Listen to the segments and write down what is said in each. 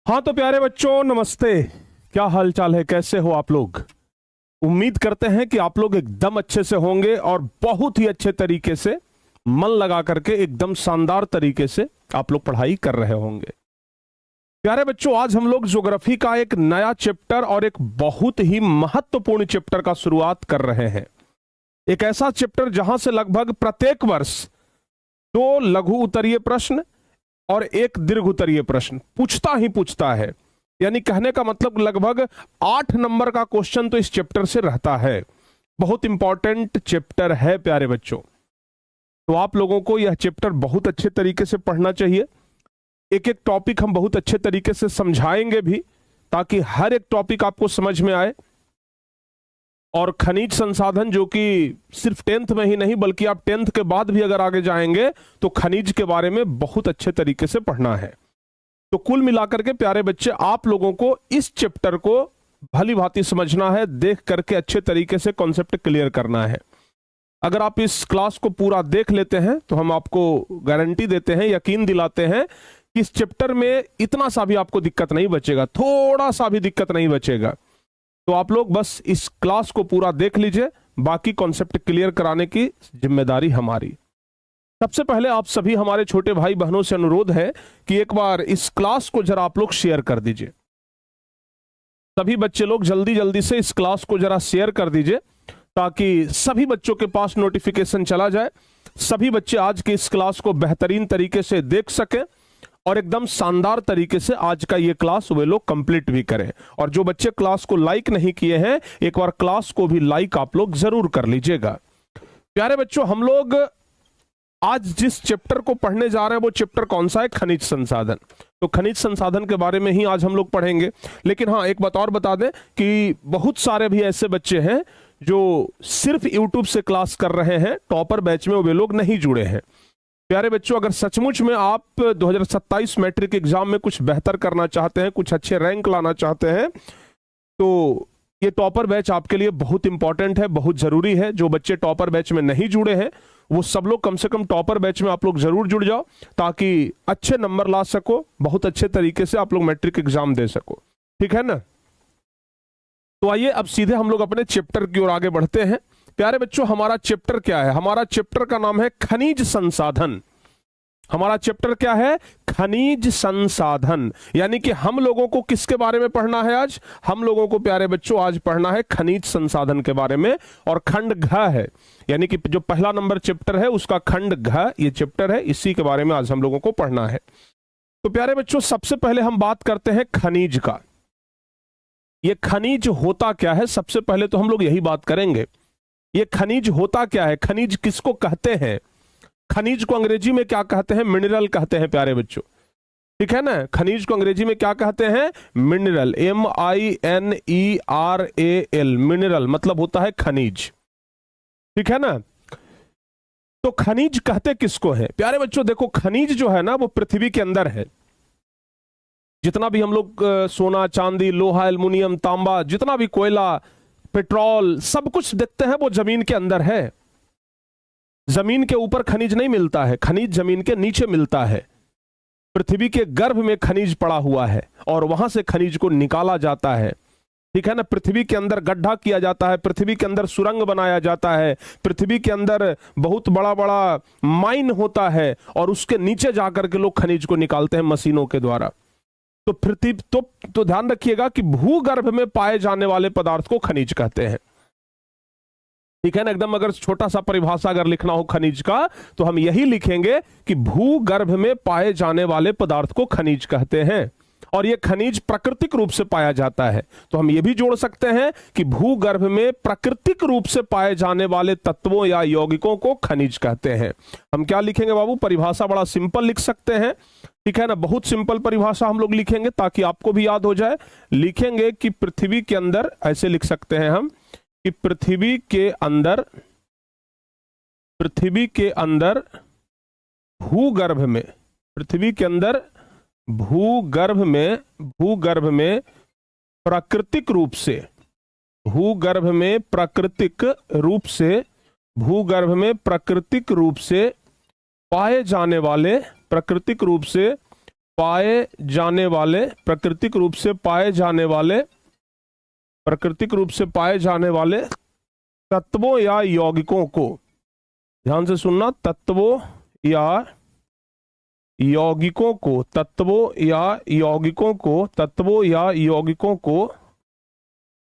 हाँ तो प्यारे बच्चों, नमस्ते। क्या हाल चाल है, कैसे हो आप लोग? उम्मीद करते हैं कि आप लोग एकदम अच्छे से होंगे और बहुत ही अच्छे तरीके से मन लगा करके एकदम शानदार तरीके से आप लोग पढ़ाई कर रहे होंगे। प्यारे बच्चों, आज हम लोग ज्योग्राफी का एक नया चैप्टर और एक बहुत ही महत्वपूर्ण चैप्टर का शुरुआत कर रहे हैं। एक ऐसा चैप्टर जहां से लगभग प्रत्येक वर्ष 2 लघु उत्तरीय प्रश्न और 1 दीर्घ उत्तरीय प्रश्न पूछता है। यानी कहने का मतलब लगभग 8 नंबर का क्वेश्चन तो इस चैप्टर से रहता है। बहुत इंपॉर्टेंट चैप्टर है प्यारे बच्चों। तो आप लोगों को यह चैप्टर बहुत अच्छे तरीके से पढ़ना चाहिए। एक एक टॉपिक हम बहुत अच्छे तरीके से समझाएंगे भी, ताकि हर एक टॉपिक आपको समझ में आए। और खनिज संसाधन, जो कि सिर्फ 10th में ही नहीं बल्कि आप 10th के बाद भी अगर आगे जाएंगे तो खनिज के बारे में बहुत अच्छे तरीके से पढ़ना है। तो कुल मिलाकर के प्यारे बच्चे, आप लोगों को इस चैप्टर को भली भांति समझना है, देख करके अच्छे तरीके से कॉन्सेप्ट क्लियर करना है। अगर आप इस क्लास को पूरा देख लेते हैं तो हम आपको गारंटी देते हैं, यकीन दिलाते हैं कि इस चैप्टर में इतना सा भी आपको दिक्कत नहीं बचेगा, थोड़ा सा भी दिक्कत नहीं बचेगा। तो आप लोग बस इस क्लास को पूरा देख लीजिए, बाकी कॉन्सेप्ट क्लियर कराने की जिम्मेदारी हमारी। सबसे पहले आप सभी हमारे छोटे भाई बहनों से अनुरोध है कि एक बार इस क्लास को जरा आप लोग शेयर कर दीजिए। सभी बच्चे लोग जल्दी जल्दी से इस क्लास को जरा शेयर कर दीजिए, ताकि सभी बच्चों के पास नोटिफिकेशन चला जाए, सभी बच्चे आज की इस क्लास को बेहतरीन तरीके से देख सकें और एकदम शानदार तरीके से आज का ये क्लास वे लोग कंप्लीट भी करें। और जो बच्चे क्लास को लाइक नहीं किए हैं, एक बार क्लास को भी लाइक आप लोग जरूर कर लीजिएगा। प्यारे बच्चों, हम लोग आज जिस चैप्टर को पढ़ने जा रहे हैं वो चैप्टर कौन सा है? खनिज संसाधन। तो खनिज संसाधन के बारे में ही आज हम लोग पढ़ेंगे। लेकिन हाँ, एक बात और बता दें कि बहुत सारे भी ऐसे बच्चे हैं जो सिर्फ यूट्यूब से क्लास कर रहे हैं, टॉपर बैच में वे लोग नहीं जुड़े हैं। प्यारे बच्चों, अगर सचमुच में आप 2027 मैट्रिक एग्जाम में कुछ बेहतर करना चाहते हैं, कुछ अच्छे रैंक लाना चाहते हैं, तो ये टॉपर बैच आपके लिए बहुत इंपॉर्टेंट है, बहुत जरूरी है। जो बच्चे टॉपर बैच में नहीं जुड़े हैं वो सब लोग कम से कम टॉपर बैच में आप लोग जरूर जुड़ जाओ, ताकि अच्छे नंबर ला सको, बहुत अच्छे तरीके से आप लोग मैट्रिक एग्जाम दे सको। ठीक है ना? तो आइए अब सीधे हम लोग अपने चैप्टर की ओर आगे बढ़ते हैं। प्यारे बच्चों, हमारा चैप्टर क्या है? हमारा चैप्टर का नाम है खनिज संसाधन। हमारा चैप्टर क्या है? खनिज संसाधन। यानी कि हम लोगों को किसके बारे में पढ़ना है आज? हम लोगों को प्यारे बच्चों आज पढ़ना है खनिज संसाधन के बारे में, और खंड घ है। यानी कि जो पहला नंबर चैप्टर है उसका खंड घ ये चैप्टर है, इसी के बारे में आज हम लोगों को पढ़ना है। तो प्यारे बच्चों, सबसे पहले हम बात करते हैं खनिज का। ये खनिज होता क्या है, सबसे पहले तो हम लोग यही बात करेंगे। ये खनिज होता क्या है? खनिज किसको कहते हैं? खनिज को अंग्रेजी में क्या कहते हैं? मिनरल कहते हैं प्यारे बच्चों। ठीक है ना? खनिज को अंग्रेजी में क्या कहते हैं? मिनरल। MINERAL। मिनरल मतलब होता है खनिज। ठीक है ना? तो खनिज कहते किसको है? प्यारे बच्चों देखो, खनिज जो है ना वो पृथ्वी के अंदर है। जितना भी हम लोग सोना, चांदी, लोहा, एल्युमिनियम, तांबा, जितना भी कोयला, पेट्रोल, सब कुछ देखते हैं वो जमीन के अंदर है। जमीन के ऊपर खनिज नहीं मिलता है, खनिज जमीन के नीचे मिलता है। पृथ्वी के गर्भ में खनिज पड़ा हुआ है और वहां से खनिज को निकाला जाता है। ठीक है ना? पृथ्वी के अंदर गड्ढा किया जाता है, पृथ्वी के अंदर सुरंग बनाया जाता है, पृथ्वी के अंदर बहुत बड़ा बड़ा माइन होता है और उसके नीचे जाकर के लोग खनिज को निकालते हैं मशीनों के द्वारा। तो पृथ्वी तो ध्यान रखिएगा कि भूगर्भ में पाए जाने वाले पदार्थ को खनिज कहते हैं। ठीक है ना? एकदम अगर छोटा सा परिभाषा अगर लिखना हो खनिज का, तो हम यही लिखेंगे कि भूगर्भ में पाए जाने वाले पदार्थ को खनिज कहते हैं। और यह खनिज प्राकृतिक रूप से पाया जाता है। तो हम यह भी जोड़ सकते हैं कि भूगर्भ में प्राकृतिक रूप से पाए जाने वाले तत्वों या यौगिकों को खनिज कहते हैं। हम क्या लिखेंगे बाबू? परिभाषा बड़ा सिंपल लिख सकते हैं। ठीक है ना? बहुत सिंपल परिभाषा हम लोग लिखेंगे ताकि आपको भी याद हो जाए। लिखेंगे कि पृथ्वी के अंदर, ऐसे लिख सकते हैं हम कि पृथ्वी के अंदर भूगर्भ में, पृथ्वी के अंदर भूगर्भ में प्राकृतिक रूप से, भूगर्भ में प्राकृतिक रूप से पाए जाने वाले, प्राकृतिक रूप से पाए जाने वाले, प्राकृतिक रूप से पाए जाने वाले, प्राकृतिक रूप से पाए जाने वाले तत्वों या यौगिकों को, ध्यान से सुनना, तत्वों या यौगिकों को, तत्वों या यौगिकों को, तत्वों या यौगिकों को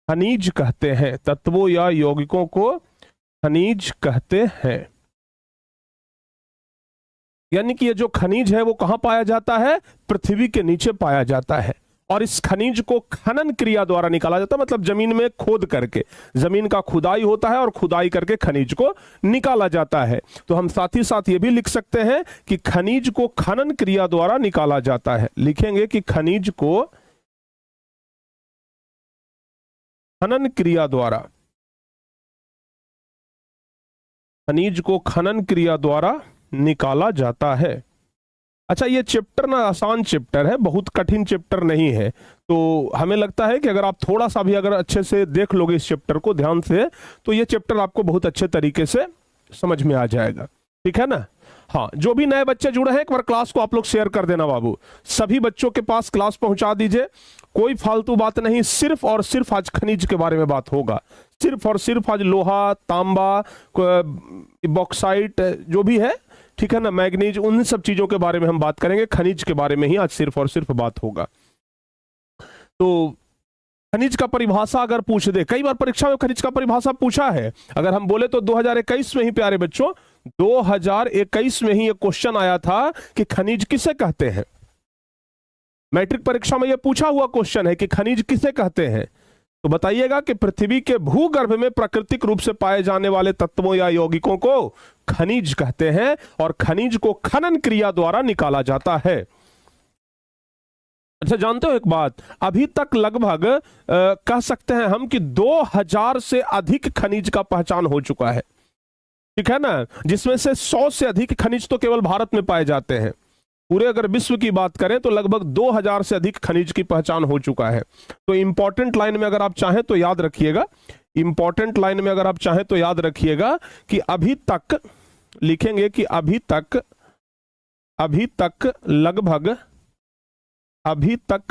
खनिज कहते हैं, तत्वों या यौगिकों को खनिज कहते हैं। यानी कि ये जो खनिज है वो कहां पाया जाता है? पृथ्वी के नीचे पाया जाता है, और इस खनिज को खनन क्रिया द्वारा निकाला जाता है, मतलब जमीन में खोद करके, जमीन का खुदाई होता है और खुदाई करके खनिज को निकाला जाता है। तो हम साथ ही साथ ये भी लिख सकते हैं कि खनिज को खनन क्रिया द्वारा निकाला जाता है। लिखेंगे कि खनिज को खनन क्रिया द्वारा, खनिज को खनन क्रिया द्वारा निकाला जाता है। अच्छा, ये चैप्टर ना आसान चैप्टर है, बहुत कठिन चैप्टर नहीं है। तो हमें लगता है कि अगर आप थोड़ा सा भी अगर अच्छे से देख लोगे इस चैप्टर को ध्यान से, तो ये चैप्टर आपको बहुत अच्छे तरीके से समझ में आ जाएगा। ठीक है ना? हाँ, जो भी नए बच्चे जुड़े हैं एक बार क्लास को आप लोग शेयर कर देना बाबू, सभी बच्चों के पास क्लास पहुंचा दीजिए। कोई फालतू बात नहीं, सिर्फ और सिर्फ आज खनिज के बारे में बात होगा, सिर्फ और सिर्फ आज लोहा, तांबा, बॉक्साइट जो भी है, ठीक है ना, मैग्नीज, उन सब चीजों के बारे में हम बात करेंगे। खनिज के बारे में ही आज सिर्फ और सिर्फ बात होगा। तो खनिज का परिभाषा अगर पूछ दे, कई बार परीक्षा में खनिज का परिभाषा पूछा है। अगर हम बोले तो 2021 में ही प्यारे बच्चों, 2021 में ही ये क्वेश्चन आया था कि खनिज किसे कहते हैं। मैट्रिक परीक्षा में यह पूछा हुआ क्वेश्चन है कि खनिज किसे कहते हैं। तो बताइएगा कि पृथ्वी के भूगर्भ में प्राकृतिक रूप से पाए जाने वाले तत्वों या यौगिकों को खनिज कहते हैं, और खनिज को खनन क्रिया द्वारा निकाला जाता है। अच्छा, जानते हो एक बात, अभी तक लगभग कह सकते हैं हम कि 2000 से अधिक खनिज का पहचान हो चुका है। ठीक है ना, जिसमें से 100 से अधिक खनिज तो केवल भारत में पाए जाते हैं। पूरे अगर विश्व की बात करें तो लगभग 2000 से अधिक खनिज की पहचान हो चुका है। तो इंपॉर्टेंट लाइन में अगर आप चाहें तो याद रखिएगा, इंपॉर्टेंट लाइन में अगर आप चाहें तो याद रखिएगा कि अभी तक, लिखेंगे कि अभी तक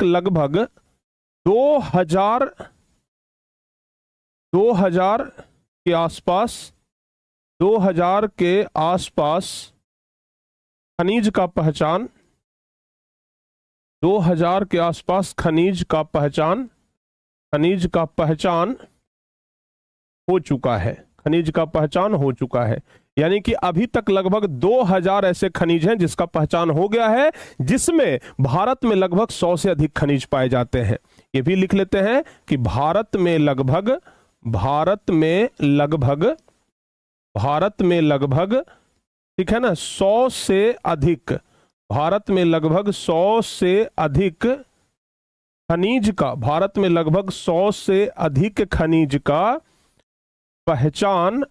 लगभग 2000 के आसपास, 2000 के आसपास खनिज का पहचान, 2000 के आसपास खनिज का पहचान हो चुका है, खनिज का पहचान हो चुका है। यानी कि अभी तक लगभग 2000 ऐसे खनिज हैं जिसका पहचान हो गया है, जिसमें भारत में लगभग 100 से अधिक खनिज पाए जाते हैं। ये भी लिख लेते हैं कि भारत में लगभग ठीक है ना, 100 से अधिक, भारत में लगभग 100 से अधिक खनिज का, भारत में लगभग 100 से अधिक खनिज का पहचान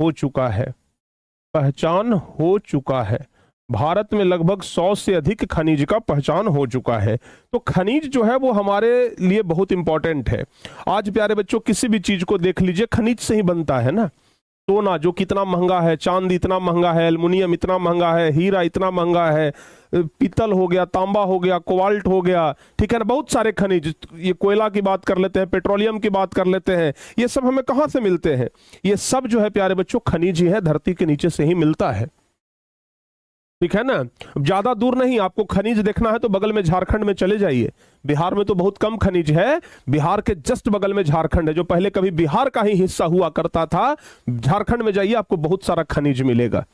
हो चुका है, पहचान हो चुका है। भारत में लगभग 100 से अधिक खनिज का पहचान हो चुका है। तो खनिज जो है वो हमारे लिए बहुत इंपॉर्टेंट है। आज प्यारे बच्चों किसी भी चीज को देख लीजिए, खनिज से ही बनता है ना। सोना जो कितना महंगा है, चांदी इतना महंगा है, एल्युमिनियम इतना महंगा है, हीरा इतना महंगा है, पीतल हो गया, तांबा हो गया, कोबाल्ट हो गया, ठीक है ना, बहुत सारे खनिज। ये कोयला की बात कर लेते हैं, पेट्रोलियम की बात कर लेते हैं, ये सब हमें कहां से मिलते हैं? ये सब जो है प्यारे बच्चों खनिज ही है, धरती के नीचे से ही मिलता है। ठीक है ना, ज्यादा दूर नहीं, आपको खनिज देखना है तो बगल में झारखंड में चले जाइए। बिहार में तो बहुत कम खनिज है, बिहार के जस्ट बगल में झारखंड है, जो पहले कभी बिहार का ही हिस्सा हुआ करता था। झारखंड में जाइए, आपको बहुत सारा खनिज मिलेगा।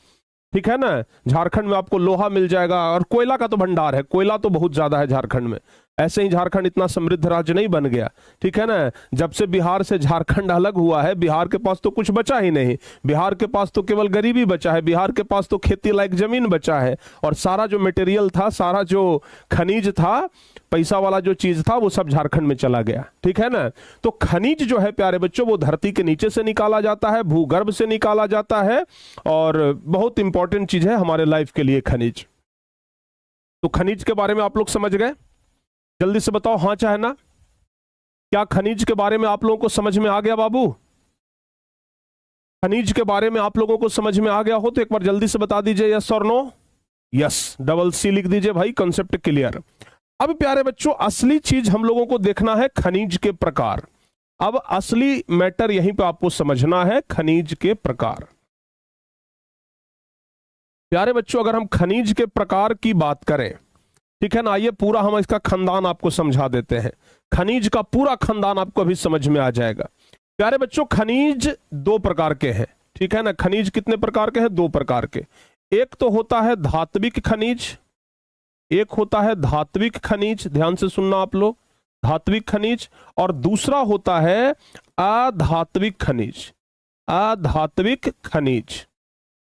ठीक है ना, झारखंड में आपको लोहा मिल जाएगा, और कोयला का तो भंडार है, कोयला तो बहुत ज्यादा है झारखंड में। ऐसे ही झारखंड इतना समृद्ध राज्य नहीं बन गया। ठीक है ना, जब से बिहार से झारखंड अलग हुआ है, बिहार के पास तो कुछ बचा ही नहीं। बिहार के पास तो केवल गरीबी बचा है, बिहार के पास तो खेती लायक जमीन बचा है, और सारा जो मटेरियल था, सारा जो खनिज था, पैसा वाला जो चीज था, वो सब झारखंड में चला गया। ठीक है ना, तो खनिज जो है प्यारे बच्चों वो धरती के नीचे से निकाला जाता है, भूगर्भ से निकाला जाता है, और बहुत इंपॉर्टेंट चीज है हमारे लाइफ के लिए खनिज। तो खनिज के बारे में आप लोग समझ गए? जल्दी से बताओ हाँ चाहे ना। क्या खनिज के बारे में आप लोगों को समझ में आ गया बाबू? खनिज के बारे में आप लोगों को समझ में आ गया हो तो एक बार जल्दी से बता दीजिए यस और नो। यस, डबल सी लिख दीजिए भाई, कॉन्सेप्ट क्लियर। अब प्यारे बच्चों असली चीज हम लोगों को देखना है खनिज के प्रकार। अब असली मैटर यहीं पे आपको समझना है, खनिज के प्रकार। प्यारे बच्चों अगर हम खनिज के प्रकार की बात करें, ठीक है ना, आइए पूरा हम इसका खानदान आपको समझा देते हैं। खनिज का पूरा खानदान आपको अभी समझ में आ जाएगा। प्यारे बच्चों खनिज दो प्रकार के हैं, ठीक है ना। खनिज कितने प्रकार के हैं? दो प्रकार के। एक तो होता है धात्विक खनिज, एक होता है धात्विक खनिज, ध्यान से सुनना आप लोग, धात्विक खनिज। और दूसरा होता है अधात्विक खनिज, अधात्विक खनिज।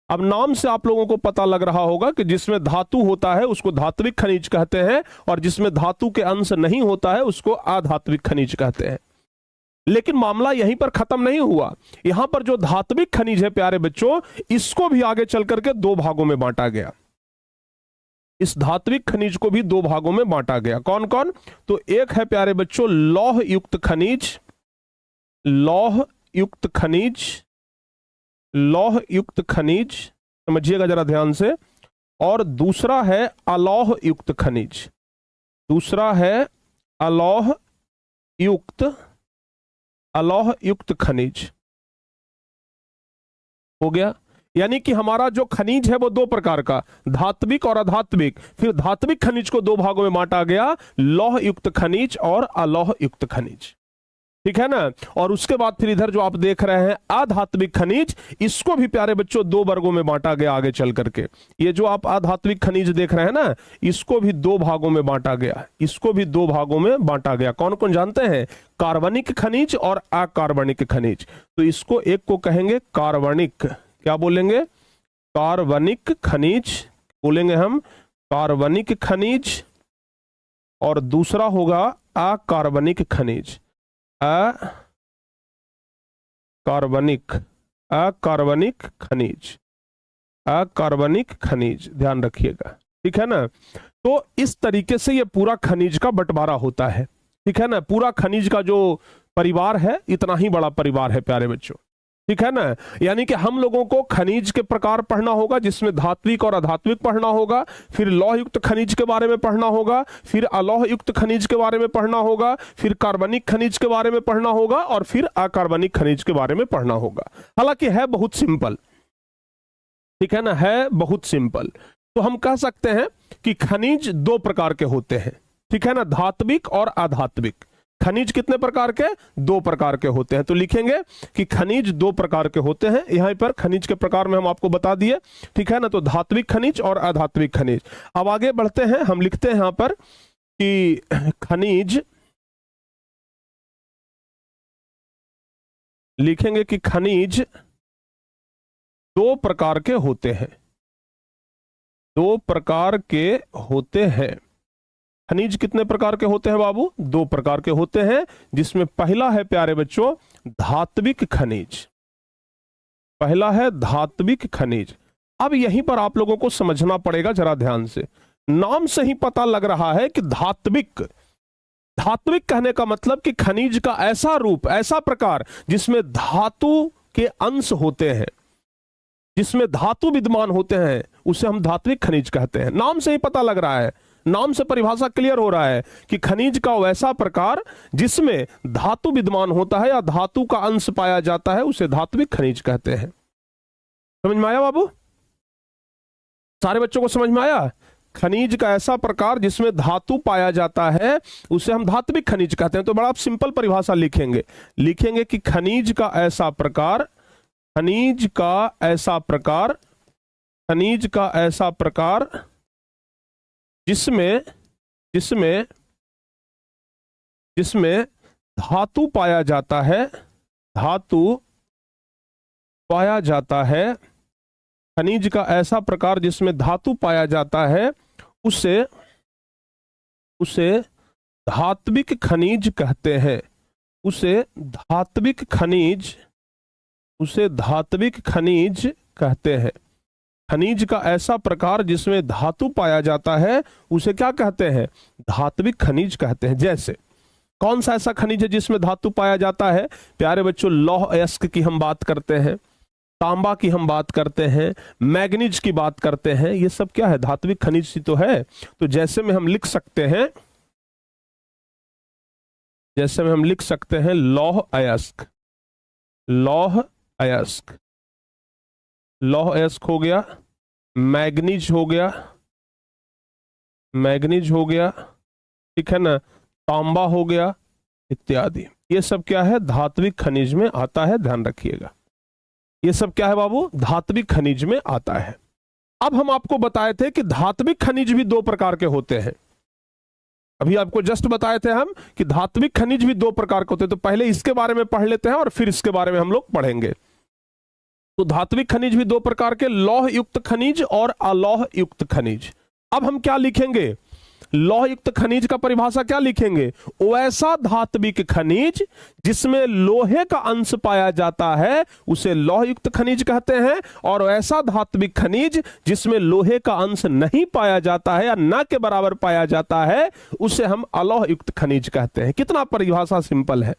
अब नाम से आप लोगों को पता लग रहा होगा कि जिसमें धातु होता है उसको धात्विक खनिज कहते हैं, और जिसमें धातु के अंश नहीं होता है उसको अधात्विक खनिज कहते हैं। लेकिन मामला यहीं पर खत्म नहीं हुआ। यहां पर जो धात्विक खनिज है प्यारे बच्चों, इसको भी आगे चल करके दो भागों में बांटा गया। इस धात्विक खनिज को भी दो भागों में बांटा गया। कौन कौन? तो एक है प्यारे बच्चों लौह युक्त खनिज, लौह युक्त खनिज, लौह युक्त खनिज, समझिएगा जरा ध्यान से। और दूसरा है अलौह युक्त खनिज, दूसरा है अलौह युक्त, अलौह युक्त खनिज। हो गया, यानी कि हमारा जो खनिज है वो दो प्रकार का, धात्विक और अधात्विक। फिर धात्विक खनिज को दो भागों में बांटा गया, लौह युक्त खनिज और अलौह युक्त खनिज, ठीक है ना। और उसके बाद फिर इधर जो आप देख रहे हैं अधात्विक खनिज, इसको भी प्यारे बच्चों दो वर्गों में बांटा गया आगे चल करके। ये जो आप अधात्विक खनिज देख रहे हैं ना, इसको भी दो भागों में बांटा गया, इसको भी दो भागों में बांटा गया। कौन कौन जानते हैं? कार्बनिक खनिज और अकार्बनिक खनिज। तो इसको एक को कहेंगे कार्बनिक, क्या बोलेंगे? कार्बनिक खनिज बोलेंगे हम, कार्बनिक खनिज। और दूसरा होगा अकार्बनिक खनिज, अकार्बनिक, अकार्बनिक खनिज, अकार्बनिक खनिज, ध्यान रखिएगा, ठीक है ना। तो इस तरीके से ये पूरा खनिज का बंटवारा होता है, ठीक है ना। पूरा खनिज का जो परिवार है इतना ही बड़ा परिवार है प्यारे बच्चों, ठीक है ना। यानी कि हम लोगों को खनिज के प्रकार पढ़ना होगा, जिसमें धात्विक और अधात्विक पढ़ना होगा, फिर लौह युक्त खनिज के बारे में पढ़ना होगा, फिर अलौह युक्त खनिज के बारे में पढ़ना होगा, फिर कार्बनिक खनिज के बारे में पढ़ना होगा, और फिर अकार्बनिक खनिज के बारे में पढ़ना होगा। हालांकि है बहुत सिंपल, ठीक है ना, है बहुत सिंपल। तो हम कह सकते हैं कि खनिज दो प्रकार के होते हैं, ठीक है ना, धात्विक और अधात्विक। खनिज कितने प्रकार के? दो प्रकार के होते हैं। तो लिखेंगे कि खनिज दो प्रकार के होते हैं। यहां पर खनिज के प्रकार में हम आपको बता दिए, ठीक है ना। तो धात्विक खनिज और अधात्विक खनिज। अब आगे बढ़ते हैं, हम लिखते हैं यहां पर कि खनिज, लिखेंगे कि खनिज दो प्रकार के होते हैं, दो प्रकार के होते हैं। खनिज कितने प्रकार के होते हैं बाबू? दो प्रकार के होते हैं, जिसमें पहला है प्यारे बच्चों धात्विक खनिज, पहला है धात्विक खनिज। अब यहीं पर आप लोगों को समझना पड़ेगा जरा ध्यान से। नाम से ही पता लग रहा है कि धात्विक, धात्विक कहने का मतलब कि खनिज का ऐसा रूप, ऐसा प्रकार जिसमें धातु के अंश होते हैं, जिसमें धातु विद्यमान होते हैं, उसे हम धात्विक खनिज कहते हैं। नाम से ही पता लग रहा है, नाम से परिभाषा क्लियर हो रहा है कि खनिज का वैसा प्रकार जिसमें धातु विद्यमान होता है या धातु का अंश पाया जाता है, उसे धात्विक खनिज कहते हैं। समझ में आया बाबू? सारे बच्चों को समझ में आया? खनिज का ऐसा प्रकार जिसमें धातु पाया जाता है उसे हम धात्विक खनिज कहते हैं। तो बड़ा सिंपल परिभाषा लिखेंगे, लिखेंगे कि खनिज का ऐसा प्रकार, खनिज का ऐसा प्रकार, खनिज का ऐसा प्रकार जिसमें जिसमें जिसमें धातु पाया जाता है, धातु पाया जाता है, खनिज का ऐसा प्रकार जिसमें धातु पाया जाता है, उसे उसे धात्विक खनिज कहते हैं, उसे धात्विक खनिज, उसे धात्विक खनिज कहते हैं। खनिज का ऐसा प्रकार जिसमें धातु पाया जाता है उसे क्या कहते हैं? धात्विक खनिज कहते हैं। जैसे कौन सा ऐसा खनिज है जिसमें धातु पाया जाता है? प्यारे बच्चों लौह अयस्क की हम बात करते हैं, तांबा की हम बात करते हैं, मैग्नीज की बात करते हैं, ये सब क्या है, धात्विक खनिज ही तो है। तो जैसे में हम लिख सकते हैं, जैसे में हम लिख सकते हैं लौह अयस्क, लौह अयस्क, लौह अयस्क हो गया, मैग्नीज हो गया, मैग्नीज हो गया, ठीक है ना, तांबा हो गया इत्यादि। ये सब क्या है, धात्विक खनिज में आता है, ध्यान रखिएगा। ये सब क्या है बाबू, धात्विक खनिज में आता है। अब हम आपको बताए थे कि धात्विक खनिज भी दो प्रकार के होते हैं। अभी आपको जस्ट बताए थे हम कि धात्विक खनिज भी दो प्रकार के होते हैं। तो पहले इसके बारे में पढ़ लेते हैं और फिर इसके बारे में हम लोग पढ़ेंगे। तो धात्विक खनिज भी दो प्रकार के, लौह युक्त खनिज और अलौह युक्त खनिज। अब हम क्या लिखेंगे, लौह युक्त खनिज का परिभाषा क्या लिखेंगे, वैसा धात्विक खनिज जिसमें लोहे का अंश पाया जाता है उसे लौह युक्त खनिज कहते हैं, और वैसा धात्विक खनिज जिसमें लोहे का अंश नहीं पाया जाता है या न के बराबर पाया जाता है उसे हम अलौह युक्त खनिज कहते हैं। कितना परिभाषा सिंपल है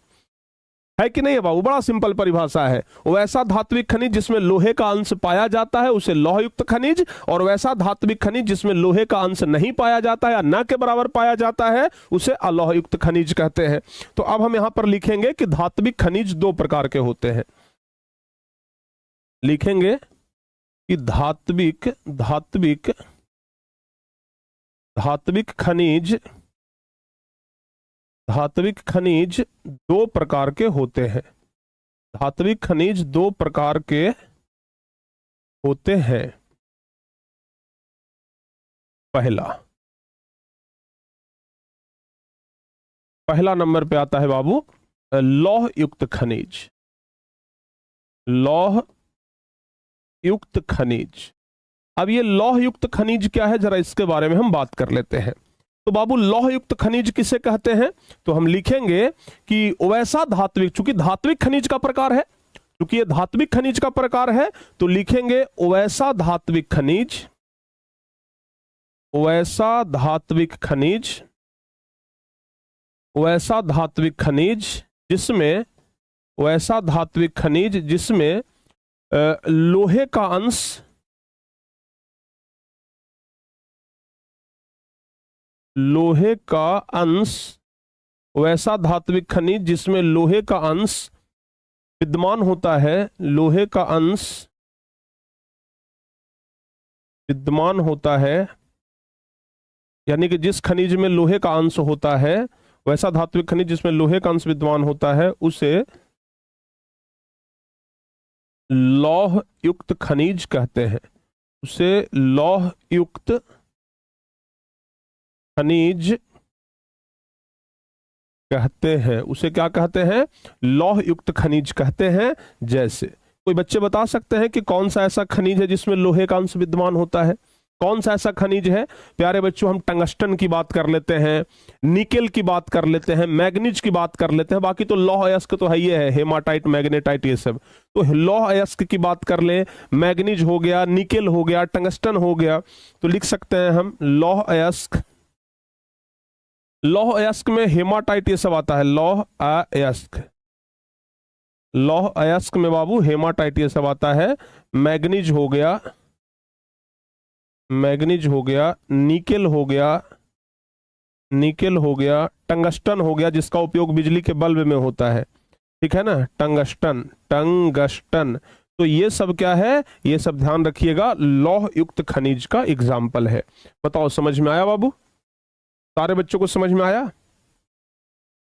कि नहीं है बाबू, बड़ा सिंपल परिभाषा है। वैसा धात्विक खनिज जिसमें लोहे का अंश पाया जाता है उसे लौह युक्त खनिज, और वैसा धात्विक खनिज जिसमें लोहे का अंश नहीं पाया जाता है या न के बराबर पाया जाता है उसे अलौह युक्त खनिज कहते हैं। तो अब हम यहां पर लिखेंगे कि धात्विक खनिज दो प्रकार के होते हैं। लिखेंगे कि धात्विक धात्विक धात्विक खनिज, धात्विक खनिज दो प्रकार के होते हैं। धात्विक खनिज दो प्रकार के होते हैं। पहला नंबर पे आता है बाबू लौह युक्त खनिज, लौह युक्त खनिज। अब ये लौह युक्त खनिज क्या है, जरा इसके बारे में हम बात कर लेते हैं। तो बाबू लौह युक्त खनिज किसे कहते हैं, तो हम लिखेंगे कि वैसा धात्विक, चूंकि धात्विक खनिज का प्रकार है, चूंकि ये धात्विक खनिज का प्रकार है तो लिखेंगे वैसा धात्विक खनिज, वैसा धात्विक खनिज, वैसा धात्विक खनिज जिसमें, वैसा धात्विक खनिज जिसमें लोहे का अंश, लोहे का अंश, वैसा धात्विक खनिज जिसमें लोहे का अंश विद्यमान होता है, लोहे का अंश विद्यमान होता है, यानी कि जिस खनिज में लोहे का अंश होता है, वैसा धात्विक खनिज जिसमें लोहे का अंश विद्यमान होता है उसे लौह युक्त खनिज कहते हैं, उसे लौह युक्त खनिज कहते हैं। उसे क्या कहते हैं, लौह युक्त खनिज कहते हैं। जैसे कोई बच्चे बता सकते हैं कि कौन सा ऐसा खनिज है जिसमें लोहे का अंश विद्यमान होता है, कौन सा ऐसा खनिज है। प्यारे बच्चों हम टंगस्टन की बात कर लेते हैं, निकेल की बात कर लेते हैं, मैग्नीज की बात कर लेते हैं, बाकी तो लौह अयस्क तो है ही है, हेमाटाइट, मैग्नेटाइट, ये सब। तो लौह अयस्क की बात कर ले, मैग्नीज हो गया, निकेल हो गया, टंगस्टन हो गया, तो लिख सकते हैं हम लौह अयस्क। लौह अयस्क में हेमाटाइट ये सब आता है, लौह अयस्क, लौह अयस्क में बाबू हेमाटाइट ये सब आता है। मैग्नीज हो गया, मैग्नीज हो गया, निकेल हो गया, निकेल हो गया, टंगस्टन हो गया जिसका उपयोग बिजली के बल्ब में होता है, ठीक है ना, टंगस्टन, टंगस्टन। तो ये सब क्या है, ये सब ध्यान रखिएगा, लौह युक्त खनिज का एग्जाम्पल है। बताओ समझ में आया बाबू, सारे बच्चों को समझ में आया।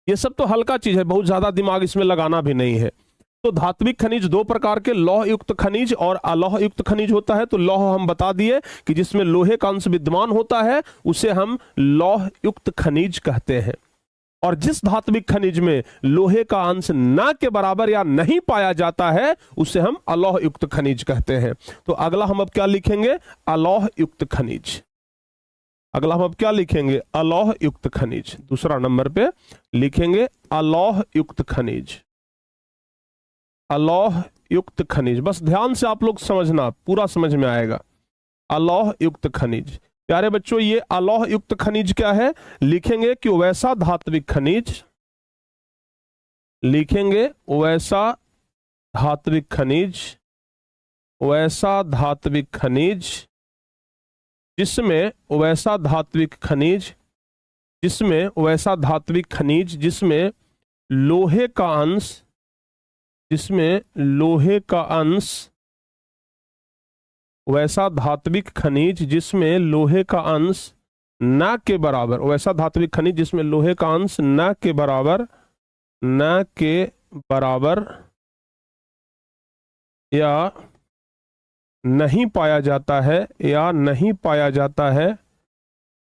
ये सब तो हल्का चीज है, बहुत ज्यादा दिमाग इसमें लगाना भी नहीं है। तो धात्विक खनिज दो प्रकार के, लौह युक्त खनिज और अलौह युक्त खनिज होता है। तो लौह हम बता दिए कि जिसमें लोहे का अंश विद्यमान होता है उसे हम लौह युक्त खनिज कहते हैं, और जिस धात्विक खनिज में लोहे का अंश न के बराबर या नहीं पाया जाता है उसे हम अलौह युक्त खनिज कहते हैं। तो अगला हम अब क्या लिखेंगे, अलौह युक्त खनिज। अगला हम अब क्या लिखेंगे, अलौह युक्त खनिज। दूसरा नंबर पे लिखेंगे अलौह युक्त खनिज, अलौह युक्त खनिज। बस ध्यान से आप लोग समझना, पूरा समझ में आएगा। अलौह युक्त खनिज, प्यारे बच्चों ये अलौह युक्त खनिज क्या है, लिखेंगे कि वैसा धात्विक खनिज, लिखेंगे वैसा धात्विक खनिज वैसा धात्विक खनिज जिसमें वैसा धात्विक खनिज जिसमें वैसा धात्विक खनिज जिसमें लोहे का अंश जिसमें लोहे का अंश वैसा धात्विक खनिज जिसमें लोहे का अंश न के बराबर वैसा धात्विक खनिज जिसमें लोहे का अंश न के बराबर या नहीं पाया जाता है या नहीं पाया जाता है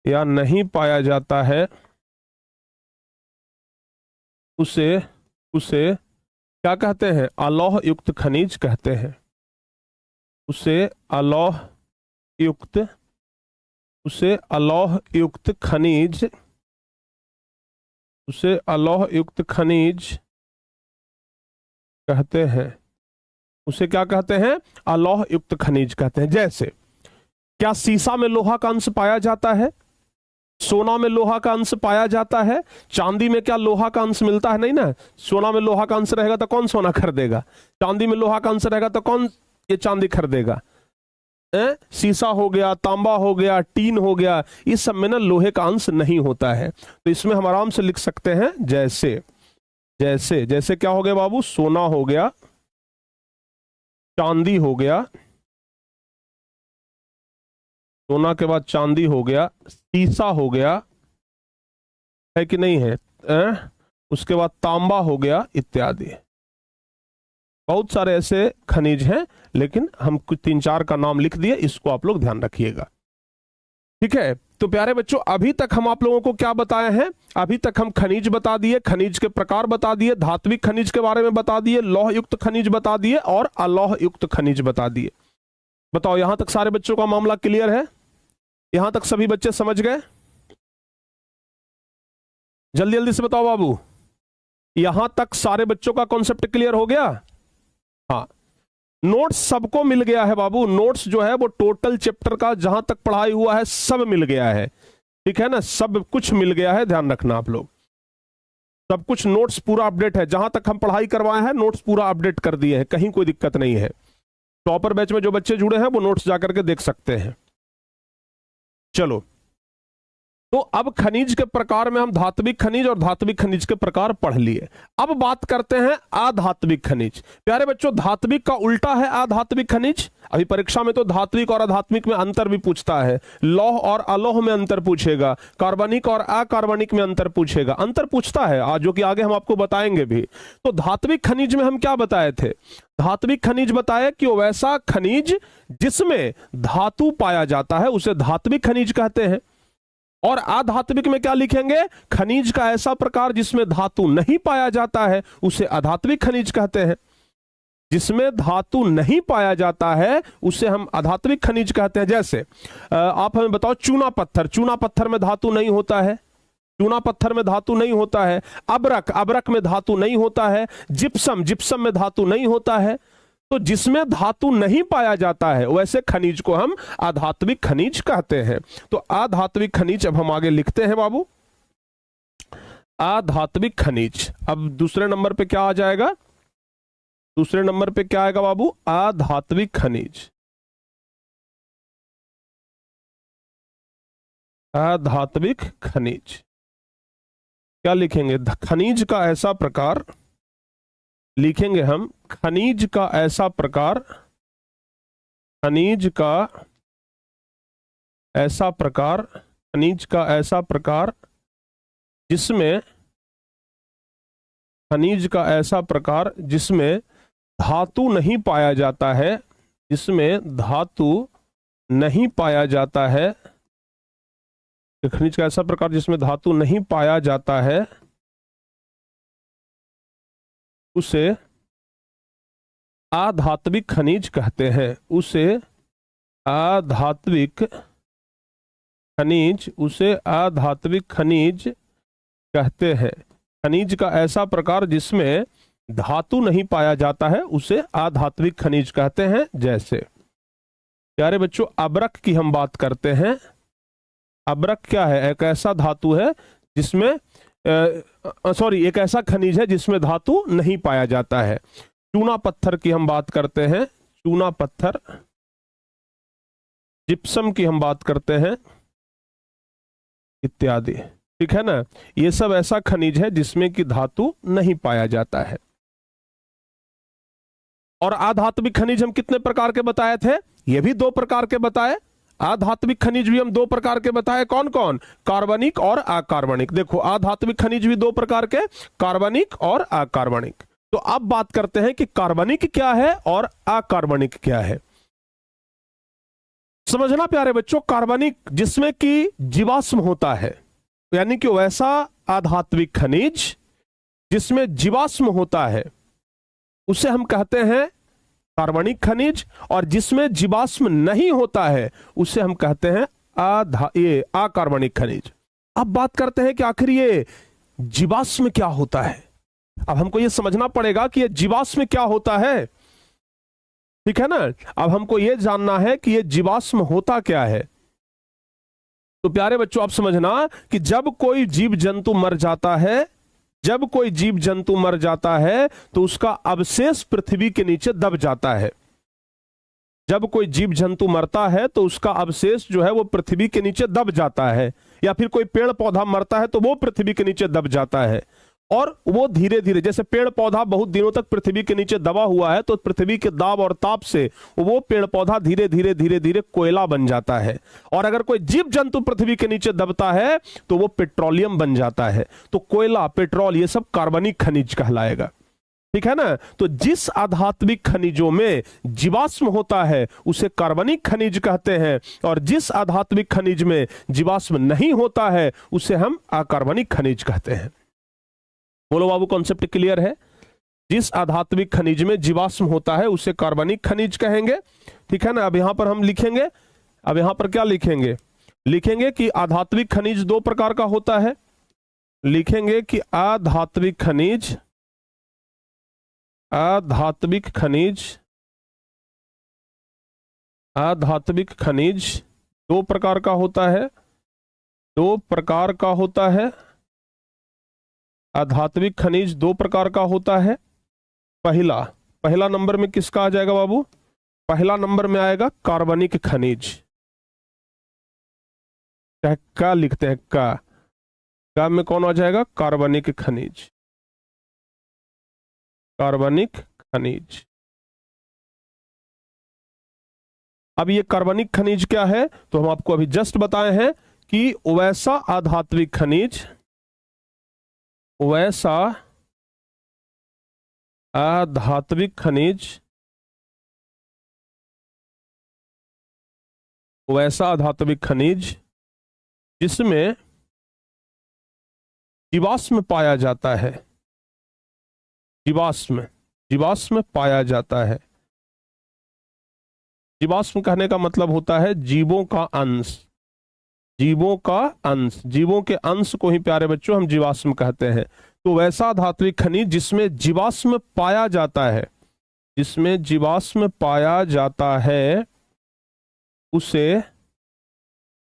या नहीं पाया जाता है उसे क्या कहते हैं? अलौह युक्त खनिज कहते हैं। उसे अलौह युक्त खनिज कहते हैं। उसे क्या कहते हैं? अलौह युक्त खनिज कहते हैं। जैसे क्या सीसा में लोहा का अंश पाया जाता है? सोना में लोहा का अंश पाया जाता है? चांदी में क्या लोहा का अंश मिलता है? नहीं ना। सोना में लोहा का अंश रहेगा तो कौन सोना खरीदेगा? चांदी में लोहा का अंश रहेगा तो कौन ये चांदी खरीदेगा? शीशा हो गया, तांबा हो गया, टीन हो गया, इस सब में ना लोहे का अंश नहीं होता है। तो इसमें हम आराम से लिख सकते हैं जैसे जैसे जैसे क्या हो गया बाबू? सोना हो गया, चांदी हो गया, सोना के बाद चांदी हो गया, शीशा हो गया, है कि नहीं है? उसके बाद तांबा हो गया इत्यादि। बहुत सारे ऐसे खनिज हैं, लेकिन हम कुछ 3-4 का नाम लिख दिए, इसको आप लोग ध्यान रखिएगा। ठीक है, तो प्यारे बच्चों अभी तक हम आप लोगों को क्या बताए हैं? अभी तक हम खनिज बता दिए, खनिज के प्रकार बता दिए, धात्विक खनिज के बारे में बता दिए, लौह युक्त खनिज बता दिए और अलौह युक्त खनिज बता दिए। बताओ यहां तक सारे बच्चों का मामला क्लियर है? यहां तक सभी बच्चे समझ गए? जल्दी जल्दी से बताओ बाबू, यहां तक सारे बच्चों का कॉन्सेप्ट क्लियर हो गया? हाँ, नोट्स सबको मिल गया है बाबू। नोट्स जो है वो टोटल चैप्टर का जहां तक पढ़ाई हुआ है सब मिल गया है। ठीक है ना, सब कुछ मिल गया है, ध्यान रखना आप लोग। सब कुछ नोट्स पूरा अपडेट है, जहां तक हम पढ़ाई करवाए हैं नोट्स पूरा अपडेट कर दिए हैं, कहीं कोई दिक्कत नहीं है। टॉपर बैच में जो बच्चे जुड़े हैं वो नोट्स जाकर के देख सकते हैं। चलो, तो अब खनिज के प्रकार में हम धात्विक खनिज और धात्विक खनिज के प्रकार पढ़ लिए। अब बात करते हैं अधात्विक खनिज। प्यारे बच्चों, धात्विक का उल्टा है अधात्विक खनिज। अभी परीक्षा में तो धात्विक और अधात्विक में अंतर भी पूछता है, लौह और अलौह में अंतर पूछेगा, कार्बनिक और अकार्बनिक में अंतर पूछेगा, अंतर पूछता है आज, जो कि आगे हम आपको बताएंगे भी। तो धात्विक खनिज में हम क्या बताए थे? धात्विक खनिज बताए कि वैसा खनिज जिसमें धातु पाया जाता है उसे धात्विक खनिज कहते हैं। और अधात्विक में क्या लिखेंगे? खनिज का ऐसा प्रकार जिसमें धातु नहीं पाया जाता है उसे अधात्विक खनिज कहते हैं। जिसमें धातु नहीं पाया जाता है उसे हम अधात्विक खनिज कहते हैं। जैसे आप हमें बताओ, चूना पत्थर, चूना पत्थर में धातु नहीं होता है, चूना पत्थर में धातु नहीं होता है। अबरक, अबरक में धातु नहीं होता है। जिप्सम, जिप्सम में धातु नहीं होता है। तो जिसमें धातु नहीं पाया जाता है वैसे खनिज को हम अधात्विक खनिज कहते हैं। तो अधात्विक खनिज अब हम आगे लिखते हैं बाबू, अधात्विक खनिज। अब दूसरे नंबर पे क्या आ जाएगा? दूसरे नंबर पे क्या आएगा बाबू? अधात्विक खनिज। अधात्विक खनिज क्या लिखेंगे? खनिज का ऐसा प्रकार लिखेंगे हम, खनिज का ऐसा प्रकार, खनिज का ऐसा प्रकार, खनिज का ऐसा प्रकार जिसमें, खनिज का ऐसा प्रकार जिसमें धातु नहीं पाया जाता है, जिसमें धातु नहीं पाया जाता है, खनिज का ऐसा प्रकार जिसमें धातु नहीं पाया जाता है उसे अधात्विक खनिज कहते हैं। उसे अधात्विक खनिज, उसे अधात्विक खनिज कहते हैं। खनिज का ऐसा प्रकार जिसमें धातु नहीं पाया जाता है उसे अधात्विक खनिज कहते हैं। जैसे प्यारे बच्चों, अबरक की हम बात करते हैं। अबरक क्या है? एक ऐसा धातु है जिसमें एक ऐसा खनिज है जिसमें धातु नहीं पाया जाता है। चूना पत्थर की हम बात करते हैं। चूना पत्थर, जिप्सम की हम बात करते हैं, इत्यादि। ठीक है ना। ये सब ऐसा खनिज है जिसमें कि धातु नहीं पाया जाता है। और आधात्मिक खनिज हम कितने प्रकार के बताए थे? ये भी 2 प्रकार के बताए। आधात्मिक खनिज भी हम 2 प्रकार के बताए। कौन कौन? कार्बनिक और अकार्बनिक। देखो आधात्मिक खनिज भी 2 प्रकार के, कार्बनिक और अकार्बनिक। तो अब बात करते हैं कि कार्बनिक क्या है और अकार्बनिक क्या है। समझना प्यारे बच्चों, कार्बनिक जिसमें कि जीवाश्म होता है, यानी कि वैसा आधात्मिक खनिज जिसमें जीवाश्म होता है उसे हम कहते हैं कार्बनिक खनिज, और जिसमें जीवाश्म नहीं होता है उसे हम कहते हैं ये अकार्बनिक खनिज। अब बात करते हैं कि आखिर ये जीवाश्म क्या होता है। अब हमको ये समझना पड़ेगा कि ये जीवाश्म क्या होता है। ठीक है ना। अब हमको ये जानना है कि ये जीवाश्म होता क्या है। तो प्यारे बच्चों आप समझना कि जब कोई जीव जंतु मर जाता है, जब कोई जीव जंतु मर जाता है तो उसका अवशेष पृथ्वी के नीचे दब जाता है। जब कोई जीव जंतु मरता है तो उसका अवशेष जो है वो पृथ्वी के नीचे दब जाता है, या फिर कोई पेड़ पौधा मरता है तो वो पृथ्वी के नीचे दब जाता है। और वो धीरे धीरे, जैसे पेड़ पौधा बहुत दिनों तक पृथ्वी के नीचे दबा हुआ है तो पृथ्वी के दाब और ताप से वो पेड़ पौधा धीरे धीरे धीरे धीरे कोयला बन जाता है। और अगर कोई जीव जंतु पृथ्वी के नीचे दबता है तो वो पेट्रोलियम बन जाता है। तो कोयला, पेट्रोल, ये सब कार्बनिक खनिज कहलाएगा। ठीक है ना। तो जिस आधात्मिक खनिजों में जीवाश्म होता है उसे कार्बनिक खनिज कहते हैं, और जिस आधात्मिक खनिज में जीवाश्म नहीं होता है उसे हम अकार्बनिक खनिज कहते हैं। बोलो बाबू, कॉन्सेप्ट क्लियर है? जिस आधात्मिक खनिज में जीवाश्म होता है उसे कार्बनिक खनिज कहेंगे। ठीक है ना। अब यहां पर हम लिखेंगे, अब यहां पर क्या लिखेंगे? लिखेंगे कि आधात्मिक खनिज 2 प्रकार का होता है। लिखेंगे कि आधात्मिक खनिज, आधात्मिक खनिज, आधात्मिक खनिज 2 प्रकार का होता है। 2 प्रकार का होता है। आधात्मिक खनिज 2 प्रकार का होता है। पहला नंबर में किसका आ जाएगा बाबू? पहला नंबर में आएगा कार्बनिक खनिज। का लिखते हैं, का में कौन आ जाएगा? कार्बनिक खनिज। कार्बनिक खनिज। अब ये कार्बनिक खनिज क्या है तो हम आपको अभी जस्ट बताए हैं कि वैसा आधात्मिक खनिज, वैसा आधात्मिक खनिज, वैसा आधात्मिक खनिज जिसमें जीवाश्म पाया जाता है। जीवाश्म, जीवाश्म पाया जाता है। जीवाश्म कहने का मतलब होता है जीवों का अंश। जीवों का अंश, जीवों के अंश को ही प्यारे बच्चों हम जीवाश्म कहते हैं। तो वैसा धात्विक खनिज जिसमें जीवाश्म पाया जाता है, जिसमें जीवाश्म पाया जाता है उसे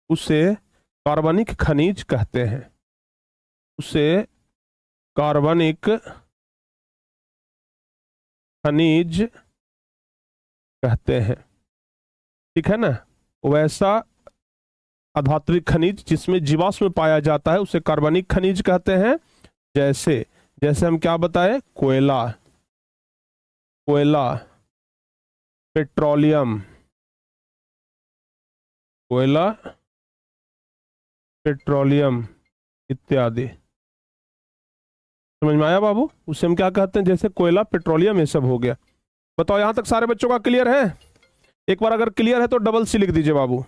उसे कार्बनिक खनिज कहते हैं। उसे कार्बनिक खनिज कहते हैं। ठीक है ना। वैसा अधात्विक खनिज जिसमें जीवाश्म पाया जाता है उसे कार्बनिक खनिज कहते हैं। जैसे जैसे हम क्या बताएं? कोयला, कोयला, पेट्रोलियम, कोयला, पेट्रोलियम इत्यादि। समझ में आया बाबू? उसे हम क्या कहते हैं? जैसे कोयला, पेट्रोलियम, ये सब हो गया। बताओ यहां तक सारे बच्चों का क्लियर है? एक बार अगर क्लियर है तो डबल सी लिख दीजिए बाबू।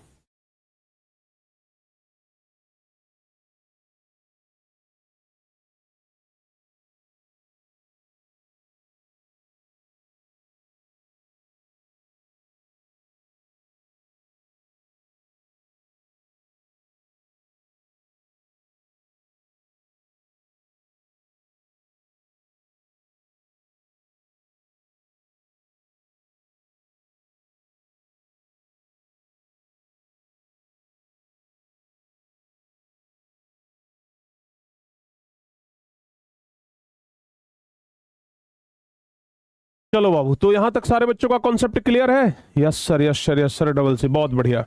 चलो बाबू, तो यहां तक सारे बच्चों का कॉन्सेप्ट क्लियर है? Yes sir, yes sir, yes sir, double C, बहुत बढ़िया।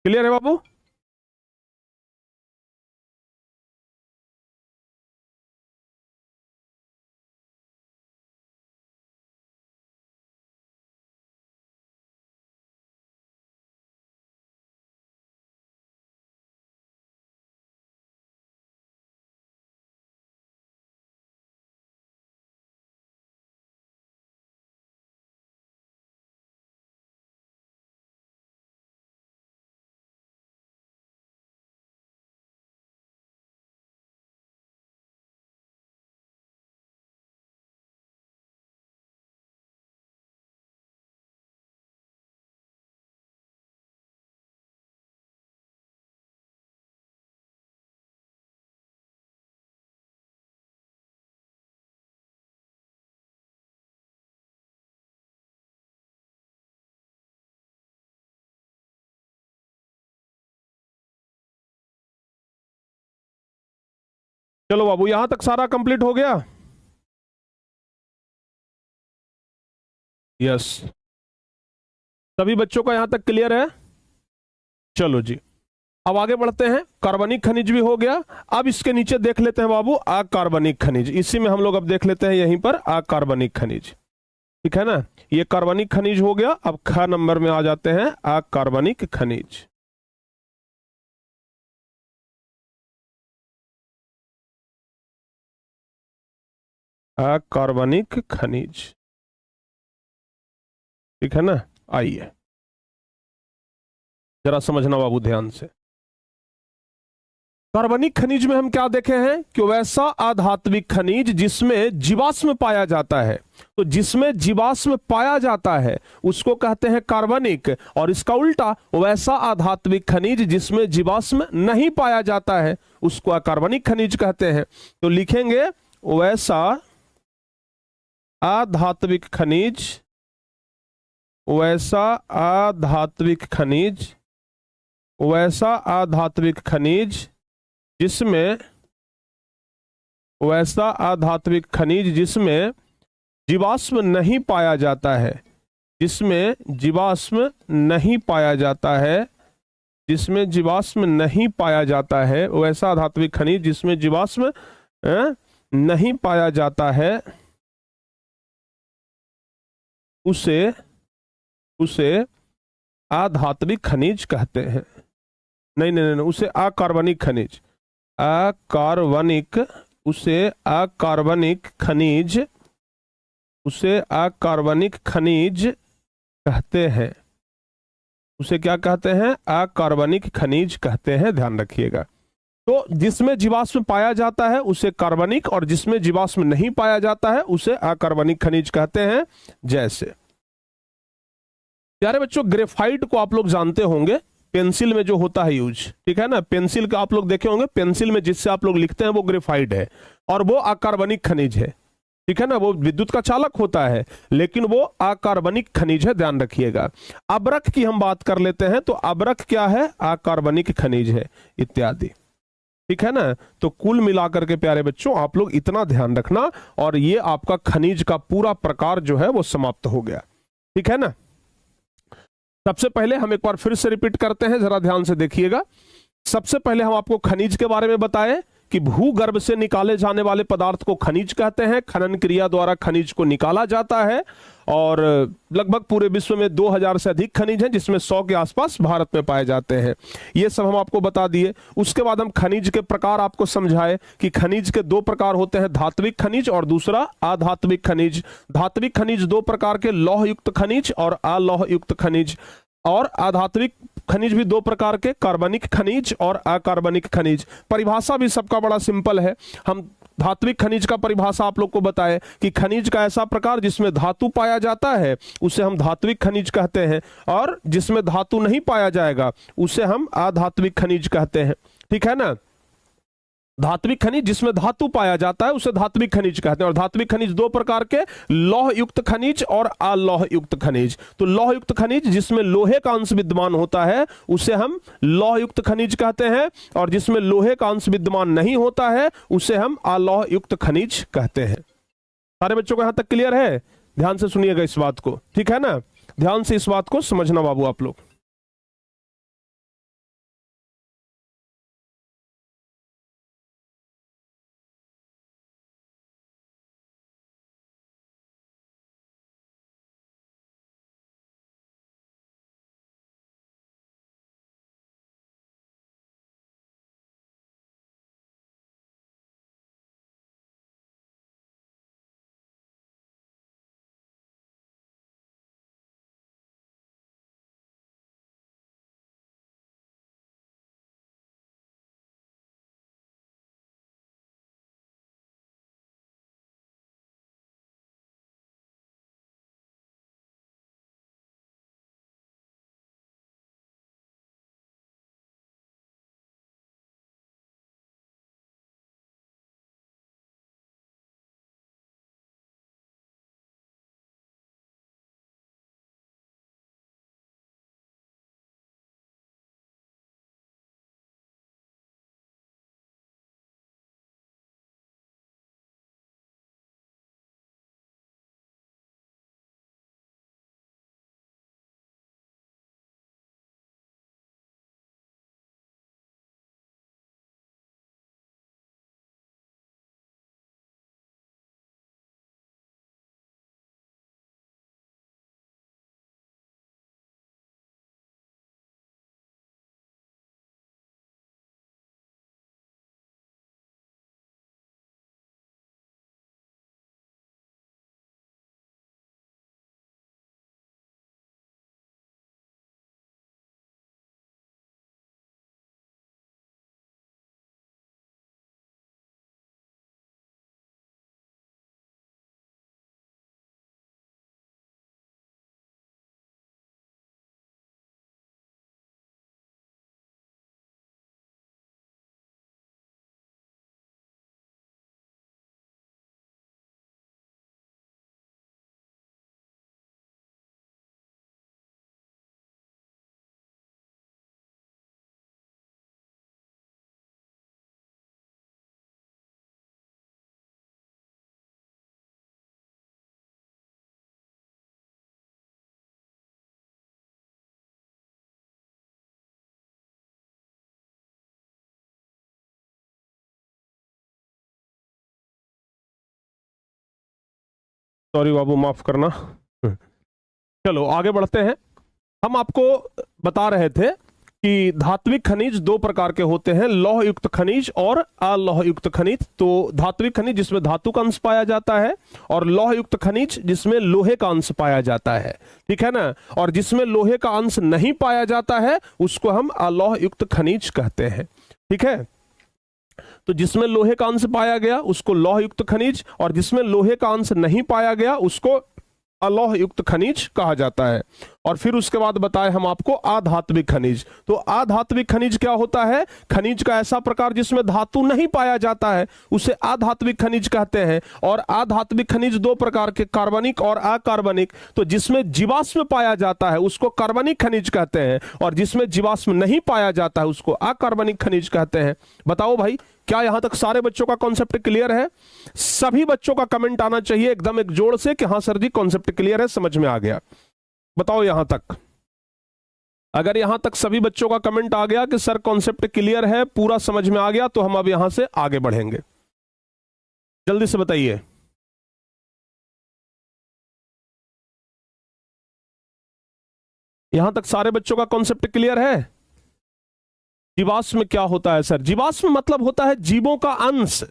क्लियर है बाबू? चलो बाबू, यहां तक सारा कंप्लीट हो गया? यस, सभी बच्चों का यहां तक क्लियर है? चलो जी, अब आगे बढ़ते हैं। कार्बनिक खनिज भी हो गया। अब इसके नीचे देख लेते हैं बाबू अकार्बनिक खनिज। इसी में हम लोग अब देख लेते हैं यहीं पर अकार्बनिक खनिज, ठीक है ना। ये कार्बनिक खनिज हो गया। अब ख नंबर में आ जाते हैं अकार्बनिक खनिज। अकार्बनिक खनिज, ठीक है ना। आइए जरा समझना बाबू ध्यान से। कार्बनिक खनिज में हम क्या देखे हैं कि वैसा अधात्विक खनिज जिसमें जीवाश्म पाया जाता है। तो जिसमें जीवाश्म पाया जाता है उसको कहते हैं कार्बनिक, और इसका उल्टा वैसा अधात्विक खनिज जिसमें जीवाश्म नहीं पाया जाता है उसको अकार्बनिक खनिज कहते हैं। तो लिखेंगे वैसा अधात्विक खनिज, वैसा अधात्विक खनिज, वैसा अधात्विक खनिज जिसमें, वैसा अधात्विक खनिज जिसमें जीवाश्म नहीं पाया जाता है, जिसमें जीवाश्म नहीं पाया जाता है, जिसमें जीवाश्म नहीं पाया जाता है, वैसा अधात्विक खनिज जिसमें जीवाश्म नहीं पाया जाता है उसे अधात्विक खनिज कहते हैं। नहीं नहीं नहीं, उसे अकार्बनिक खनिज, अकार्बनिक, उसे अकार्बनिक खनिज, उसे अकार्बनिक खनिज कहते हैं। उसे क्या कहते हैं? अकार्बनिक खनिज कहते हैं, ध्यान रखिएगा। तो जिसमें जीवाश्म पाया जाता है उसे कार्बनिक, और जिसमें जीवाश्म नहीं पाया जाता है उसे अकार्बनिक खनिज कहते हैं। जैसे प्यारे बच्चों, ग्रेफाइट को आप लोग जानते होंगे, पेंसिल में जो होता है यूज, ठीक है ना। पेंसिल का आप लोग देखे होंगे, पेंसिल में जिससे आप लोग लिखते हैं वो ग्रेफाइट है, और वो अकार्बनिक खनिज है, ठीक है ना। वो विद्युत का चालक होता है लेकिन वो अकार्बनिक खनिज है, ध्यान रखिएगा। अबरख की हम बात कर लेते हैं, तो अबरख क्या है? अकार्बनिक खनिज है, इत्यादि, ठीक है ना। तो कुल मिलाकर के प्यारे बच्चों आप लोग इतना ध्यान रखना, और ये आपका खनिज का पूरा प्रकार जो है वो समाप्त हो गया, ठीक है ना। सबसे पहले हम एक बार फिर से रिपीट करते हैं, जरा ध्यान से देखिएगा। सबसे पहले हम आपको खनिज के बारे में बताएं कि भूगर्भ से निकाले जाने वाले पदार्थ को खनिज कहते हैं। खनन क्रिया द्वारा खनिज को निकाला जाता है, और लगभग पूरे विश्व में 2000 से अधिक खनिज हैं, जिसमें 100 के आसपास भारत में पाए जाते हैं। ये सब हम आपको बता दिए। उसके बाद हम खनिज के प्रकार आपको समझाए कि खनिज के दो प्रकार होते हैं, धात्विक खनिज और दूसरा अधात्विक खनिज। धात्विक खनिज दो प्रकार के, लौह युक्त खनिज और अलौह युक्त खनिज। और अधात्विक खनिज भी दो प्रकार के, कार्बनिक खनिज और अकार्बनिक खनिज। परिभाषा भी सबका बड़ा सिंपल है। हम धात्विक खनिज का परिभाषा आप लोग को बताए कि खनिज का ऐसा प्रकार जिसमें धातु पाया जाता है उसे हम धात्विक खनिज कहते हैं, और जिसमें धातु नहीं पाया जाएगा उसे हम अधात्विक खनिज कहते हैं, ठीक है ना। धात्विक खनिज जिसमें धातु पाया जाता है उसे धात्विक खनिज कहते हैं। और धात्विक खनिज दो प्रकार के, लौह युक्त खनिज और अलौह युक्त खनिज। तो लौह युक्त खनिज जिसमें लोहे का अंश विद्यमान होता है उसे हम लौह युक्त खनिज कहते हैं, और जिसमें लोहे का अंश विद्यमान नहीं होता है उसे हम अलौह युक्त खनिज कहते हैं। सारे बच्चों को यहां तक क्लियर है? ध्यान से सुनिएगा इस बात को, ठीक है ना? ध्यान से इस बात को समझना बाबू आप लोग। सॉरी बाबू, माफ करना। चलो आगे बढ़ते हैं। हम आपको बता रहे थे कि धात्विक खनिज दो प्रकार के होते हैं, लौह युक्त खनिज और अलोह युक्त खनिज। तो धात्विक खनिज जिसमें धातु का अंश पाया जाता है, और लौह युक्त खनिज जिसमें लोहे का अंश पाया जाता है, ठीक है ना? और जिसमें लोहे का अंश नहीं पाया जाता है उसको हम अलोह युक्त खनिज कहते हैं, ठीक है? तो जिसमें लोहे का अंश पाया गया उसको लौह युक्त खनिज, और जिसमें लोहे का अंश नहीं पाया गया उसको अलोह युक्त खनिज कहा जाता है। और फिर उसके बाद बताए हम आपको अधात्विक खनिज। तो अधात्विक खनिज क्या होता है? खनिज का ऐसा प्रकार जिसमें धातु नहीं पाया जाता है उसे अधात्विक खनिज कहते हैं। और अधात्विक खनिज दो प्रकार के, कार्बनिक और अकार्बनिक। तो जिसमें जीवाश्म पाया जाता है उसको कार्बनिक खनिज कहते हैं, और जिसमें जीवाश्म नहीं पाया जाता है उसको अकार्बनिक खनिज कहते हैं। बताओ भाई, क्या यहां तक सारे बच्चों का कॉन्सेप्ट क्लियर है? सभी बच्चों का कमेंट आना चाहिए एकदम एक जोड़ से कि हां सर जी कॉन्सेप्ट क्लियर है, समझ में आ गया। बताओ यहां तक, अगर यहां तक सभी बच्चों का कमेंट आ गया कि सर कॉन्सेप्ट क्लियर है, पूरा समझ में आ गया, तो हम अब यहां से आगे बढ़ेंगे। जल्दी से बताइए। यहां तक सारे बच्चों का कॉन्सेप्ट क्लियर है? जीवाश्म क्या होता है सर? जीवाश्म मतलब होता है जीवों का अंश,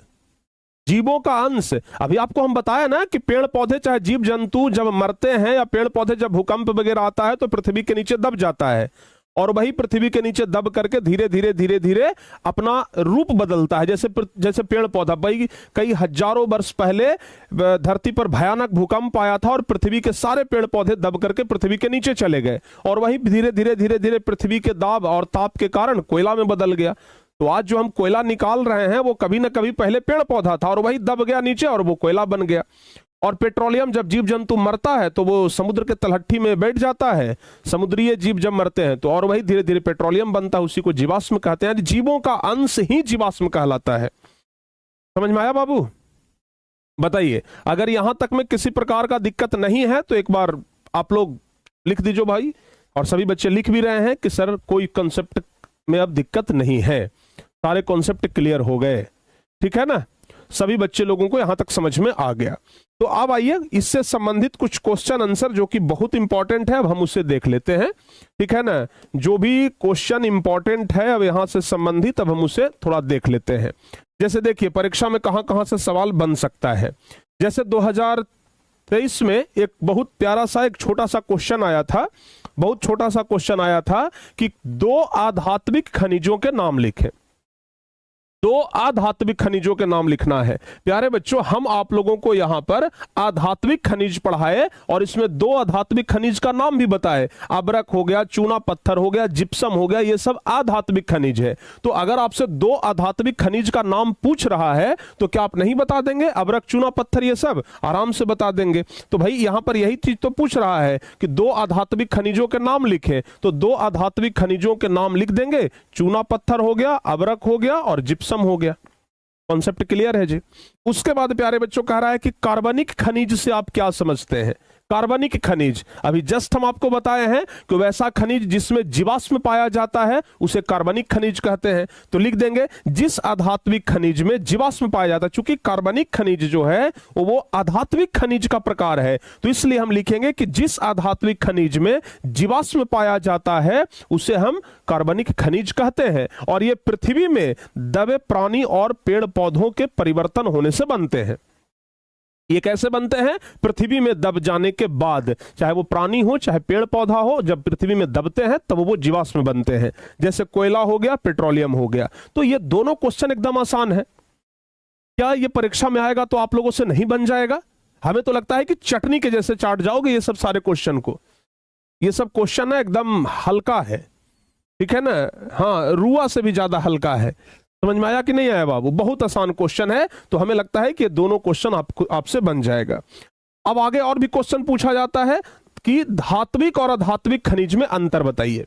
जीवों का अंश। अभी आपको हम बताया ना कि पेड़ पौधे चाहे जीव जंतु जब मरते हैं, या पेड़ पौधे जब भूकंप वगैरह आता है तो पृथ्वी के नीचे दब जाता है, और वही पृथ्वी के नीचे दब करके धीरे धीरे धीरे धीरे अपना रूप बदलता है। जैसे पेड़ पौधा, भाई कई हजारों वर्ष पहले धरती पर भयानक भूकंप आया था और पृथ्वी के सारे पेड़ पौधे दब करके पृथ्वी के नीचे चले गए, और वही धीरे धीरे धीरे धीरे पृथ्वी के दाब और ताप के कारण कोयला में बदल गया। तो आज जो हम कोयला निकाल रहे हैं वो कभी ना कभी पहले पेड़ पौधा था, और वही दब गया नीचे और वो कोयला बन गया। और पेट्रोलियम जब जीव जंतु मरता है तो वो समुद्र के तलहटी में बैठ जाता है, समुद्रीय जीव जब मरते हैं तो, और वही धीरे धीरे पेट्रोलियम बनता है, उसी को जीवाश्म कहते हैं। जीवों का अंश ही जीवाश्म कहलाता है। समझ में आया बाबू? बताइए, अगर यहां तक में किसी प्रकार का दिक्कत नहीं है तो एक बार आप लोग लिख दीजिए भाई, और सभी बच्चे लिख भी रहे हैं कि सर कोई कॉन्सेप्ट में अब दिक्कत नहीं है, सारे कॉन्सेप्ट क्लियर हो गए। ठीक है ना, सभी बच्चे लोगों को यहां तक समझ में आ गया। तो अब आइए इससे संबंधित कुछ क्वेश्चन आंसर जो कि बहुत इंपॉर्टेंट है, अब हम उससे देख लेते हैं। ठीक है ना, जो भी क्वेश्चन इंपॉर्टेंट है अब यहां से संबंधित, अब हम उसे थोड़ा देख लेते हैं। जैसे देखिए परीक्षा में कहां कहां से सवाल बन सकता है। जैसे 2023 में एक बहुत प्यारा सा एक छोटा सा क्वेश्चन आया था, बहुत छोटा सा क्वेश्चन आया था कि 2 आध्यात्मिक खनिजों के नाम लिखें। 2 आध्यात्मिक खनिजों के नाम लिखना है। प्यारे बच्चों, हम आप लोगों को यहां पर आध्यात्मिक खनिज पढ़ाए और इसमें 2 आध्यात्मिक खनिज का नाम भी बताए। अबरक हो गया, चूना पत्थर हो गया, जिप्सम हो गया, ये सब आध्यात्मिक खनिज है। तो अगर आपसे 2 आध्यात्मिक खनिज का नाम पूछ रहा है तो क्या आप नहीं बता देंगे? अबरक, चूना पत्थर ये सब आराम से बता देंगे। तो भाई यहां पर यही चीज तो पूछ रहा है कि 2 आध्यात्मिक खनिजों के नाम लिखे, तो 2 आध्यात्मिक खनिजों के नाम लिख देंगे। चूना पत्थर हो गया, अबरक हो गया और जिप्सम हो गया। कॉन्सेप्ट क्लियर है जी। उसके बाद प्यारे बच्चों कह रहा है कि कार्बनिक खनिज से आप क्या समझते हैं? कार्बनिक खनिज, अभी जस्ट हम आपको बताए हैं कि वैसा खनिज जिसमें जीवाश्म पाया जाता है उसे कार्बनिक खनिज कहते हैं। तो लिख देंगे जिस आध्यात्मिक खनिज में जीवाश्म पाया जाता है। चूंकि कार्बनिक खनिज जो है वो आध्यात्मिक खनिज का प्रकार है, तो इसलिए हम लिखेंगे कि जिस आध्यात्मिक खनिज में जीवाश्म पाया जाता है उसे हम कार्बनिक खनिज कहते हैं। और ये पृथ्वी में दबे प्राणी और पेड़ पौधों के परिवर्तन होने से बनते हैं। ये कैसे बनते हैं? पृथ्वी में दब जाने के बाद, चाहे वो प्राणी हो चाहे पेड़ पौधा हो, जब पृथ्वी में दबते हैं तब वो जीवाश्म बनते हैं। जैसे कोयला हो गया, पेट्रोलियम हो गया। तो ये दोनों क्वेश्चन एकदम आसान है। क्या ये परीक्षा में आएगा तो आप लोगों से नहीं बन जाएगा? हमें तो लगता है कि चटनी के जैसे चाट जाओगे ये सब सारे क्वेश्चन को। ये सब क्वेश्चन ना एकदम हल्का है, ठीक है ना, हाँ, रुआ से भी ज्यादा हल्का है। समझ में आया कि नहीं आया बाबू? बहुत आसान क्वेश्चन है, तो हमें लगता है कि ये दोनों क्वेश्चन आपसे बन जाएगा। अब आगे और भी क्वेश्चन पूछा जाता है कि धात्विक और अधात्विक खनिज में अंतर बताइए।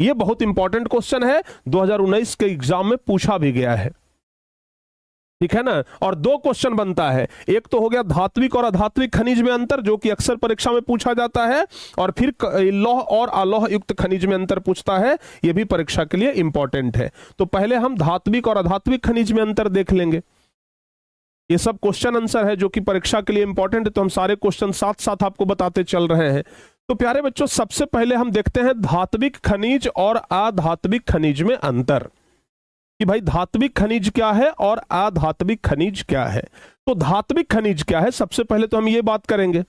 ये बहुत इंपॉर्टेंट क्वेश्चन है, 2019 के एग्जाम में पूछा भी गया है। ठीक है ना, और 2 क्वेश्चन बनता है। एक तो हो गया धात्विक और अधात्विक खनिज में अंतर, जो कि अक्सर परीक्षा में पूछा जाता है, और फिर लौह और अलोह युक्त खनिज में अंतर पूछता है। यह भी परीक्षा के लिए इंपॉर्टेंट है। तो पहले हम धात्विक और अधात्विक खनिज में अंतर देख लेंगे। ये सब क्वेश्चन आंसर है जो कि परीक्षा के लिए इंपॉर्टेंट है, तो हम सारे क्वेश्चन साथ साथ आपको बताते चल रहे हैं। तो प्यारे बच्चों, सबसे पहले हम देखते हैं धात्विक खनिज और अधात्विक खनिज में अंतर, कि भाई धात्विक खनिज क्या है और अधात्विक खनिज क्या है। तो धात्विक खनिज क्या है, सबसे पहले तो हम ये बात करेंगे।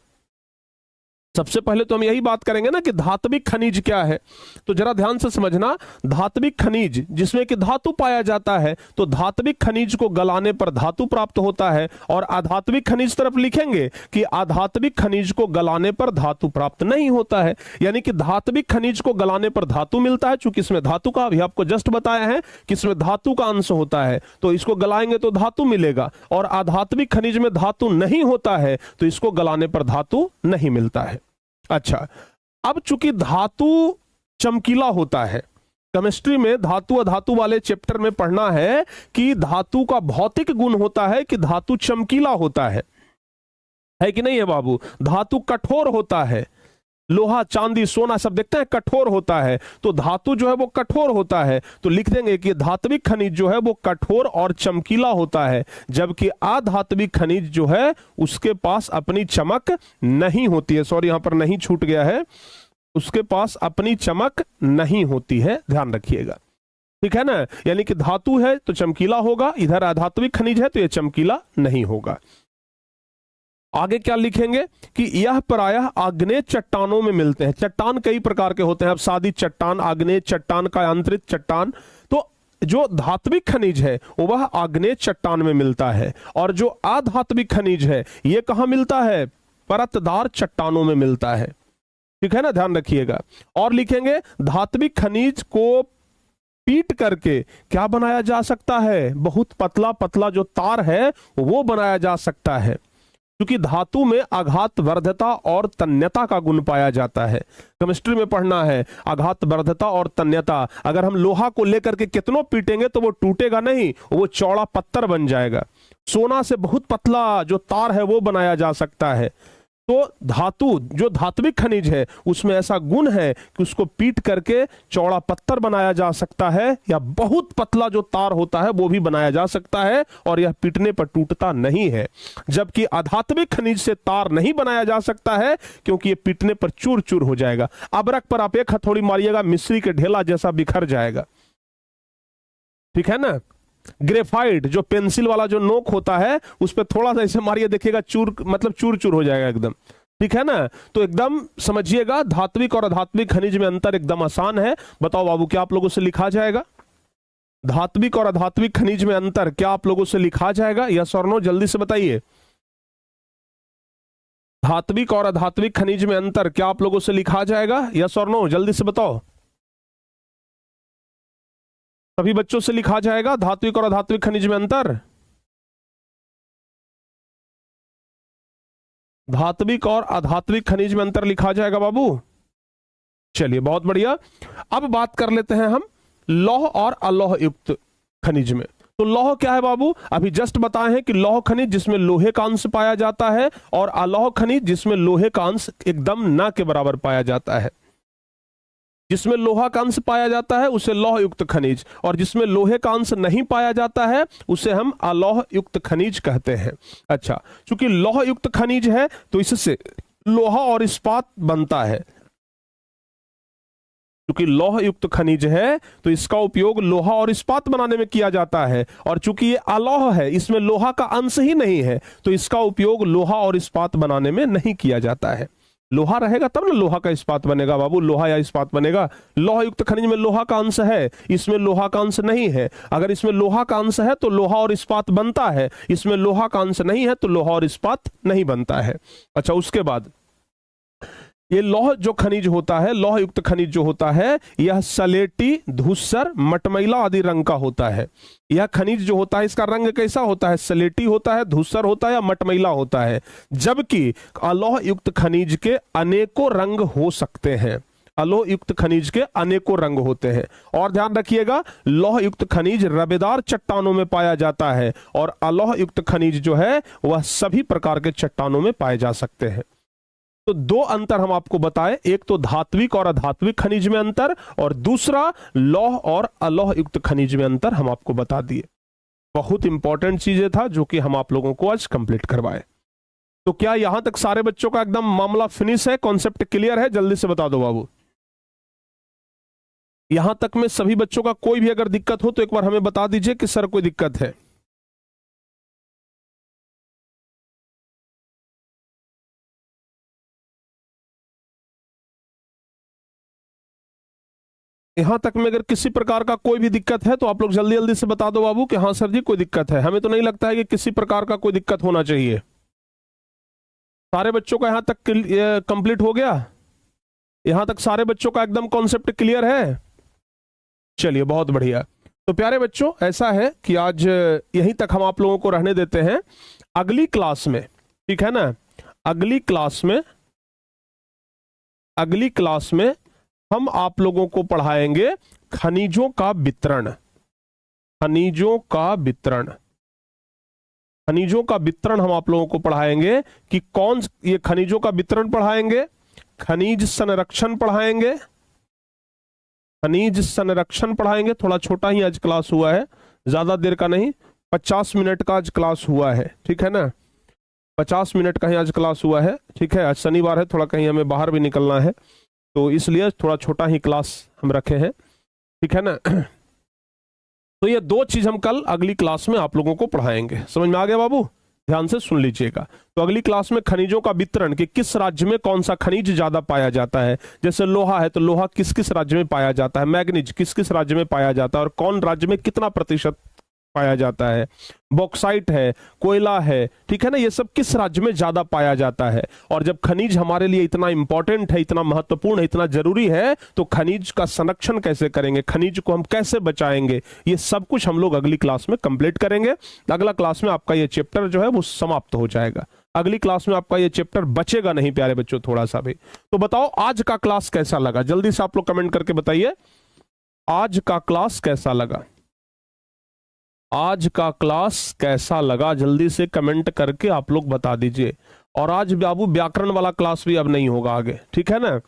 सबसे पहले तो हम यही बात करेंगे ना कि धात्विक खनिज क्या है। तो जरा ध्यान से समझना, धात्विक खनिज जिसमें कि धातु पाया जाता है, तो धात्विक खनिज को गलाने पर धातु प्राप्त होता है। और अधात्विक खनिज तरफ लिखेंगे कि अधात्विक खनिज को गलाने पर धातु प्राप्त नहीं होता है। यानी कि धात्विक खनिज को गलाने पर धातु मिलता है, चूंकि इसमें धातु का, अभी आपको जस्ट बताया है कि इसमें धातु का अंश होता है, तो इसको गलाएंगे तो धातु मिलेगा। और अधात्विक खनिज में धातु नहीं होता है, तो इसको गलाने पर धातु नहीं मिलता है। अच्छा, अब चूंकि धातु चमकीला होता है, केमिस्ट्री में धातु अधातु वाले चैप्टर में पढ़ना है कि धातु का भौतिक गुण होता है कि धातु चमकीला होता है कि नहीं है बाबू? धातु कठोर होता है, लोहा चांदी सोना सब देखते हैं कठोर होता है, तो धातु जो है वो कठोर होता है। तो लिख देंगे कि धात्विक खनिज जो है वो कठोर और चमकीला होता है, जबकि अधात्विक खनिज जो है उसके पास अपनी चमक नहीं होती है। सॉरी, यहां पर नहीं छूट गया है, उसके पास अपनी चमक नहीं होती है, ध्यान रखिएगा। ठीक है ना, यानी कि धातु है तो चमकीला होगा, इधर अधात्विक खनिज है तो यह चमकीला नहीं होगा। आगे क्या लिखेंगे कि यह प्रायः आग्नेय चट्टानों में मिलते हैं। चट्टान कई प्रकार के होते हैं, अब सादी चट्टान, आग्नेय चट्टान, कायांतरित चट्टान। तो जो धात्विक खनिज है वह आग्नेय चट्टान में मिलता है, और जो अधात्विक खनिज है यह कहां मिलता है? परतदार चट्टानों में मिलता है। ठीक है ना, ध्यान रखिएगा। और लिखेंगे धात्विक खनिज को पीट करके क्या बनाया जा सकता है? बहुत पतला पतला जो तार है वो बनाया जा सकता है, क्योंकि धातु में आघात वर्धता और तन्यता का गुण पाया जाता है। केमिस्ट्री में पढ़ना है आघात वर्धता और तन्यता। अगर हम लोहा को लेकर के कितनों पीटेंगे तो वो टूटेगा नहीं, वो चौड़ा पत्थर बन जाएगा। सोना से बहुत पतला जो तार है वो बनाया जा सकता है। तो धातु जो धात्विक खनिज है उसमें ऐसा गुण है कि उसको पीट करके चौड़ा पत्थर बनाया जा सकता है, या बहुत पतला जो तार होता है वो भी बनाया जा सकता है, और यह पीटने पर टूटता नहीं है। जबकि अधात्विक खनिज से तार नहीं बनाया जा सकता है, क्योंकि यह पीटने पर चूर चूर हो जाएगा। अबरक पर आप एक हथौड़ी मारिएगा, मिस्री के ढेला जैसा बिखर जाएगा, ठीक है ना। ग्रेफाइट जो पेंसिल वाला जो नोक होता है उस पर थोड़ा सा ऐसे मारिए, देखिएगा चूर, मतलब चूर चूर हो जाएगा एकदम, ठीक है ना। तो एकदम समझिएगा धात्विक और अधात्विक खनिज में अंतर एकदम आसान है। बताओ बाबू, क्या आप लोगों से लिखा जाएगा? धात्विक और अधात्विक खनिज में अंतर क्या आप लोगों से लिखा जाएगा? यस और नो, जल्दी से बताइए। धात्विक और अधात्विक खनिज में अंतर क्या आप लोगों से लिखा जाएगा? यस और नो, जल्दी से बताओ। सभी बच्चों से लिखा जाएगा धात्विक और अधात्विक खनिज में अंतर? धात्विक और अधात्विक खनिज में अंतर लिखा जाएगा बाबू। चलिए बहुत बढ़िया। अब बात कर लेते हैं हम लौह और अलौह युक्त खनिज में। तो लौह क्या है बाबू? अभी जस्ट बताए हैं कि लौह खनिज जिसमें लोहे का अंश पाया जाता है, और अलौह खनिज जिसमें लोहे का अंश एकदम ना के बराबर पाया जाता है। जिसमें लोहा का अंश पाया जाता है उसे लौह युक्त खनिज, और जिसमें लोहे का अंश नहीं पाया जाता है उसे हम अलौह युक्त खनिज कहते हैं। अच्छा, चूंकि लौह युक्त खनिज है तो इससे लोहा और इस्पात बनता है। चूंकि लौह युक्त खनिज है तो इसका उपयोग लोहा और इस्पात बनाने में किया जाता है, और चूंकि ये अलौह है, इसमें लोहा का अंश ही नहीं है, तो इसका उपयोग लोहा और इस्पात बनाने में नहीं किया जाता है। लोहा रहेगा तब ना लोहा का इस्पात बनेगा बाबू, लोहा या इस्पात बनेगा। लोहा युक्त खनिज में लोहा का अंश है, इसमें लोहा का अंश नहीं है। अगर इसमें लोहा का अंश है तो लोहा और इस्पात बनता है, इसमें लोहा का अंश नहीं है तो लोहा और इस्पात नहीं बनता है। अच्छा, उसके बाद ये लौह जो खनिज होता है, लौह युक्त खनिज जो होता है, यह सलेटी, धूसर, मटमैला आदि रंग का होता है। यह खनिज जो होता है इसका रंग कैसा होता है? सलेटी होता है, धूसर होता है या मटमैला होता है। जबकि अलौह युक्त खनिज के अनेकों रंग हो सकते हैं। अलौह युक्त खनिज के अनेकों रंग होते हैं। और ध्यान रखिएगा, लौह युक्त खनिज रबेदार चट्टानों में पाया जाता है, और अलौह युक्त खनिज जो है वह सभी प्रकार के चट्टानों में पाए जा सकते हैं। तो दो अंतर हम आपको बताए, एक तो धात्विक और अधात्विक खनिज में अंतर, और दूसरा लौह और अलौह युक्त खनिज में अंतर हम आपको बता दिए। बहुत इंपॉर्टेंट चीजें था जो कि हम आप लोगों को आज कंप्लीट करवाए। तो क्या यहां तक सारे बच्चों का एकदम मामला फिनिश है? कॉन्सेप्ट क्लियर है? जल्दी से बता दो बाबू। यहां तक में सभी बच्चों का कोई भी अगर दिक्कत हो तो एक बार हमें बता दीजिए कि सर कोई दिक्कत है। यहां तक में अगर किसी प्रकार का कोई भी दिक्कत है तो आप लोग जल्दी जल्दी से बता दो बाबू कि हाँ सर जी कोई दिक्कत है। हमें तो नहीं लगता है कि किसी प्रकार का कोई दिक्कत होना चाहिए। सारे बच्चों का यहां तक कंप्लीट हो गया? यहां तक सारे बच्चों का एकदम कॉन्सेप्ट क्लियर है? चलिए बहुत बढ़िया। तो प्यारे बच्चों, ऐसा है कि आज यहीं तक हम आप लोगों को रहने देते हैं। अगली क्लास में, ठीक है ना, अगली क्लास में हम आप लोगों को पढ़ाएंगे खनिजों का वितरण। खनिजों का वितरण हम आप लोगों को पढ़ाएंगे कि कौन, ये खनिजों का वितरण पढ़ाएंगे, खनिज संरक्षण पढ़ाएंगे, थोड़ा छोटा ही आज क्लास हुआ है, ज्यादा देर का नहीं, 50 मिनट का आज क्लास हुआ है, ठीक है ना, 50 मिनट का ही आज क्लास हुआ है, ठीक है। आज शनिवार है, थोड़ा कहीं हमें बाहर भी निकलना है, तो इसलिए थोड़ा छोटा ही क्लास हम रखे हैं, ठीक है ना। तो ये दो चीज हम कल अगली क्लास में आप लोगों को पढ़ाएंगे। समझ में आ गया बाबू? ध्यान से सुन लीजिएगा। तो अगली क्लास में खनिजों का वितरण, कि किस राज्य में कौन सा खनिज ज्यादा पाया जाता है। जैसे लोहा है तो लोहा किस किस राज्य में पाया जाता है, मैग्नीज किस किस राज्य में पाया जाता है, और कौन राज्य में कितना प्रतिशत पाया जाता है, बॉक्साइट है, कोयला है, ठीक है ना, ये सब किस राज्य में ज्यादा पाया जाता है। और जब खनिज हमारे लिए इतना इंपॉर्टेंट है, इतना महत्वपूर्ण है, इतना जरूरी है, तो खनिज का संरक्षण कैसे करेंगे, खनिज को हम कैसे बचाएंगे, ये सब कुछ हम लोग अगली क्लास में कंप्लीट करेंगे। अगला क्लास में आपका ये चैप्टर जो है वो समाप्त हो जाएगा। अगली क्लास में आपका ये चैप्टर बचेगा नहीं प्यारे बच्चों, थोड़ा सा भी। तो बताओ आज का क्लास कैसा लगा, जल्दी से आप लोग कमेंट करके बताइए आज का क्लास कैसा लगा। आज का क्लास कैसा लगा जल्दी से कमेंट करके आप लोग बता दीजिए। और आज बाबू व्याकरण वाला क्लास भी अब नहीं होगा आगे, ठीक है ना।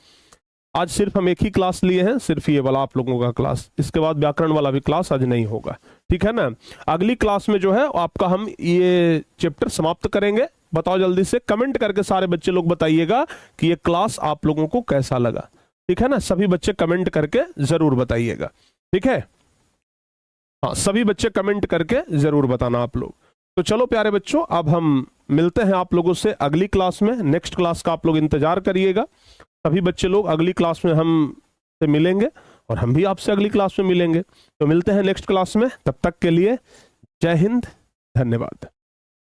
आज सिर्फ हम एक ही क्लास लिए हैं, सिर्फ ये वाला आप लोगों का क्लास। इसके बाद व्याकरण वाला भी क्लास आज नहीं होगा, ठीक है ना। अगली क्लास में जो है आपका हम ये चैप्टर समाप्त करेंगे। बताओ जल्दी से कमेंट करके सारे बच्चे लोग बताइएगा कि ये क्लास आप लोगों को कैसा लगा, ठीक है ना। सभी बच्चे कमेंट करके जरूर बताइएगा, ठीक है। हाँ, सभी बच्चे कमेंट करके जरूर बताना आप लोग। तो चलो प्यारे बच्चों, अब हम मिलते हैं आप लोगों से अगली क्लास में। नेक्स्ट क्लास का आप लोग इंतजार करिएगा। सभी बच्चे लोग अगली क्लास में हम से मिलेंगे और हम भी आपसे अगली क्लास में मिलेंगे। तो मिलते हैं नेक्स्ट क्लास में, तब तक के लिए जय हिंद, धन्यवाद।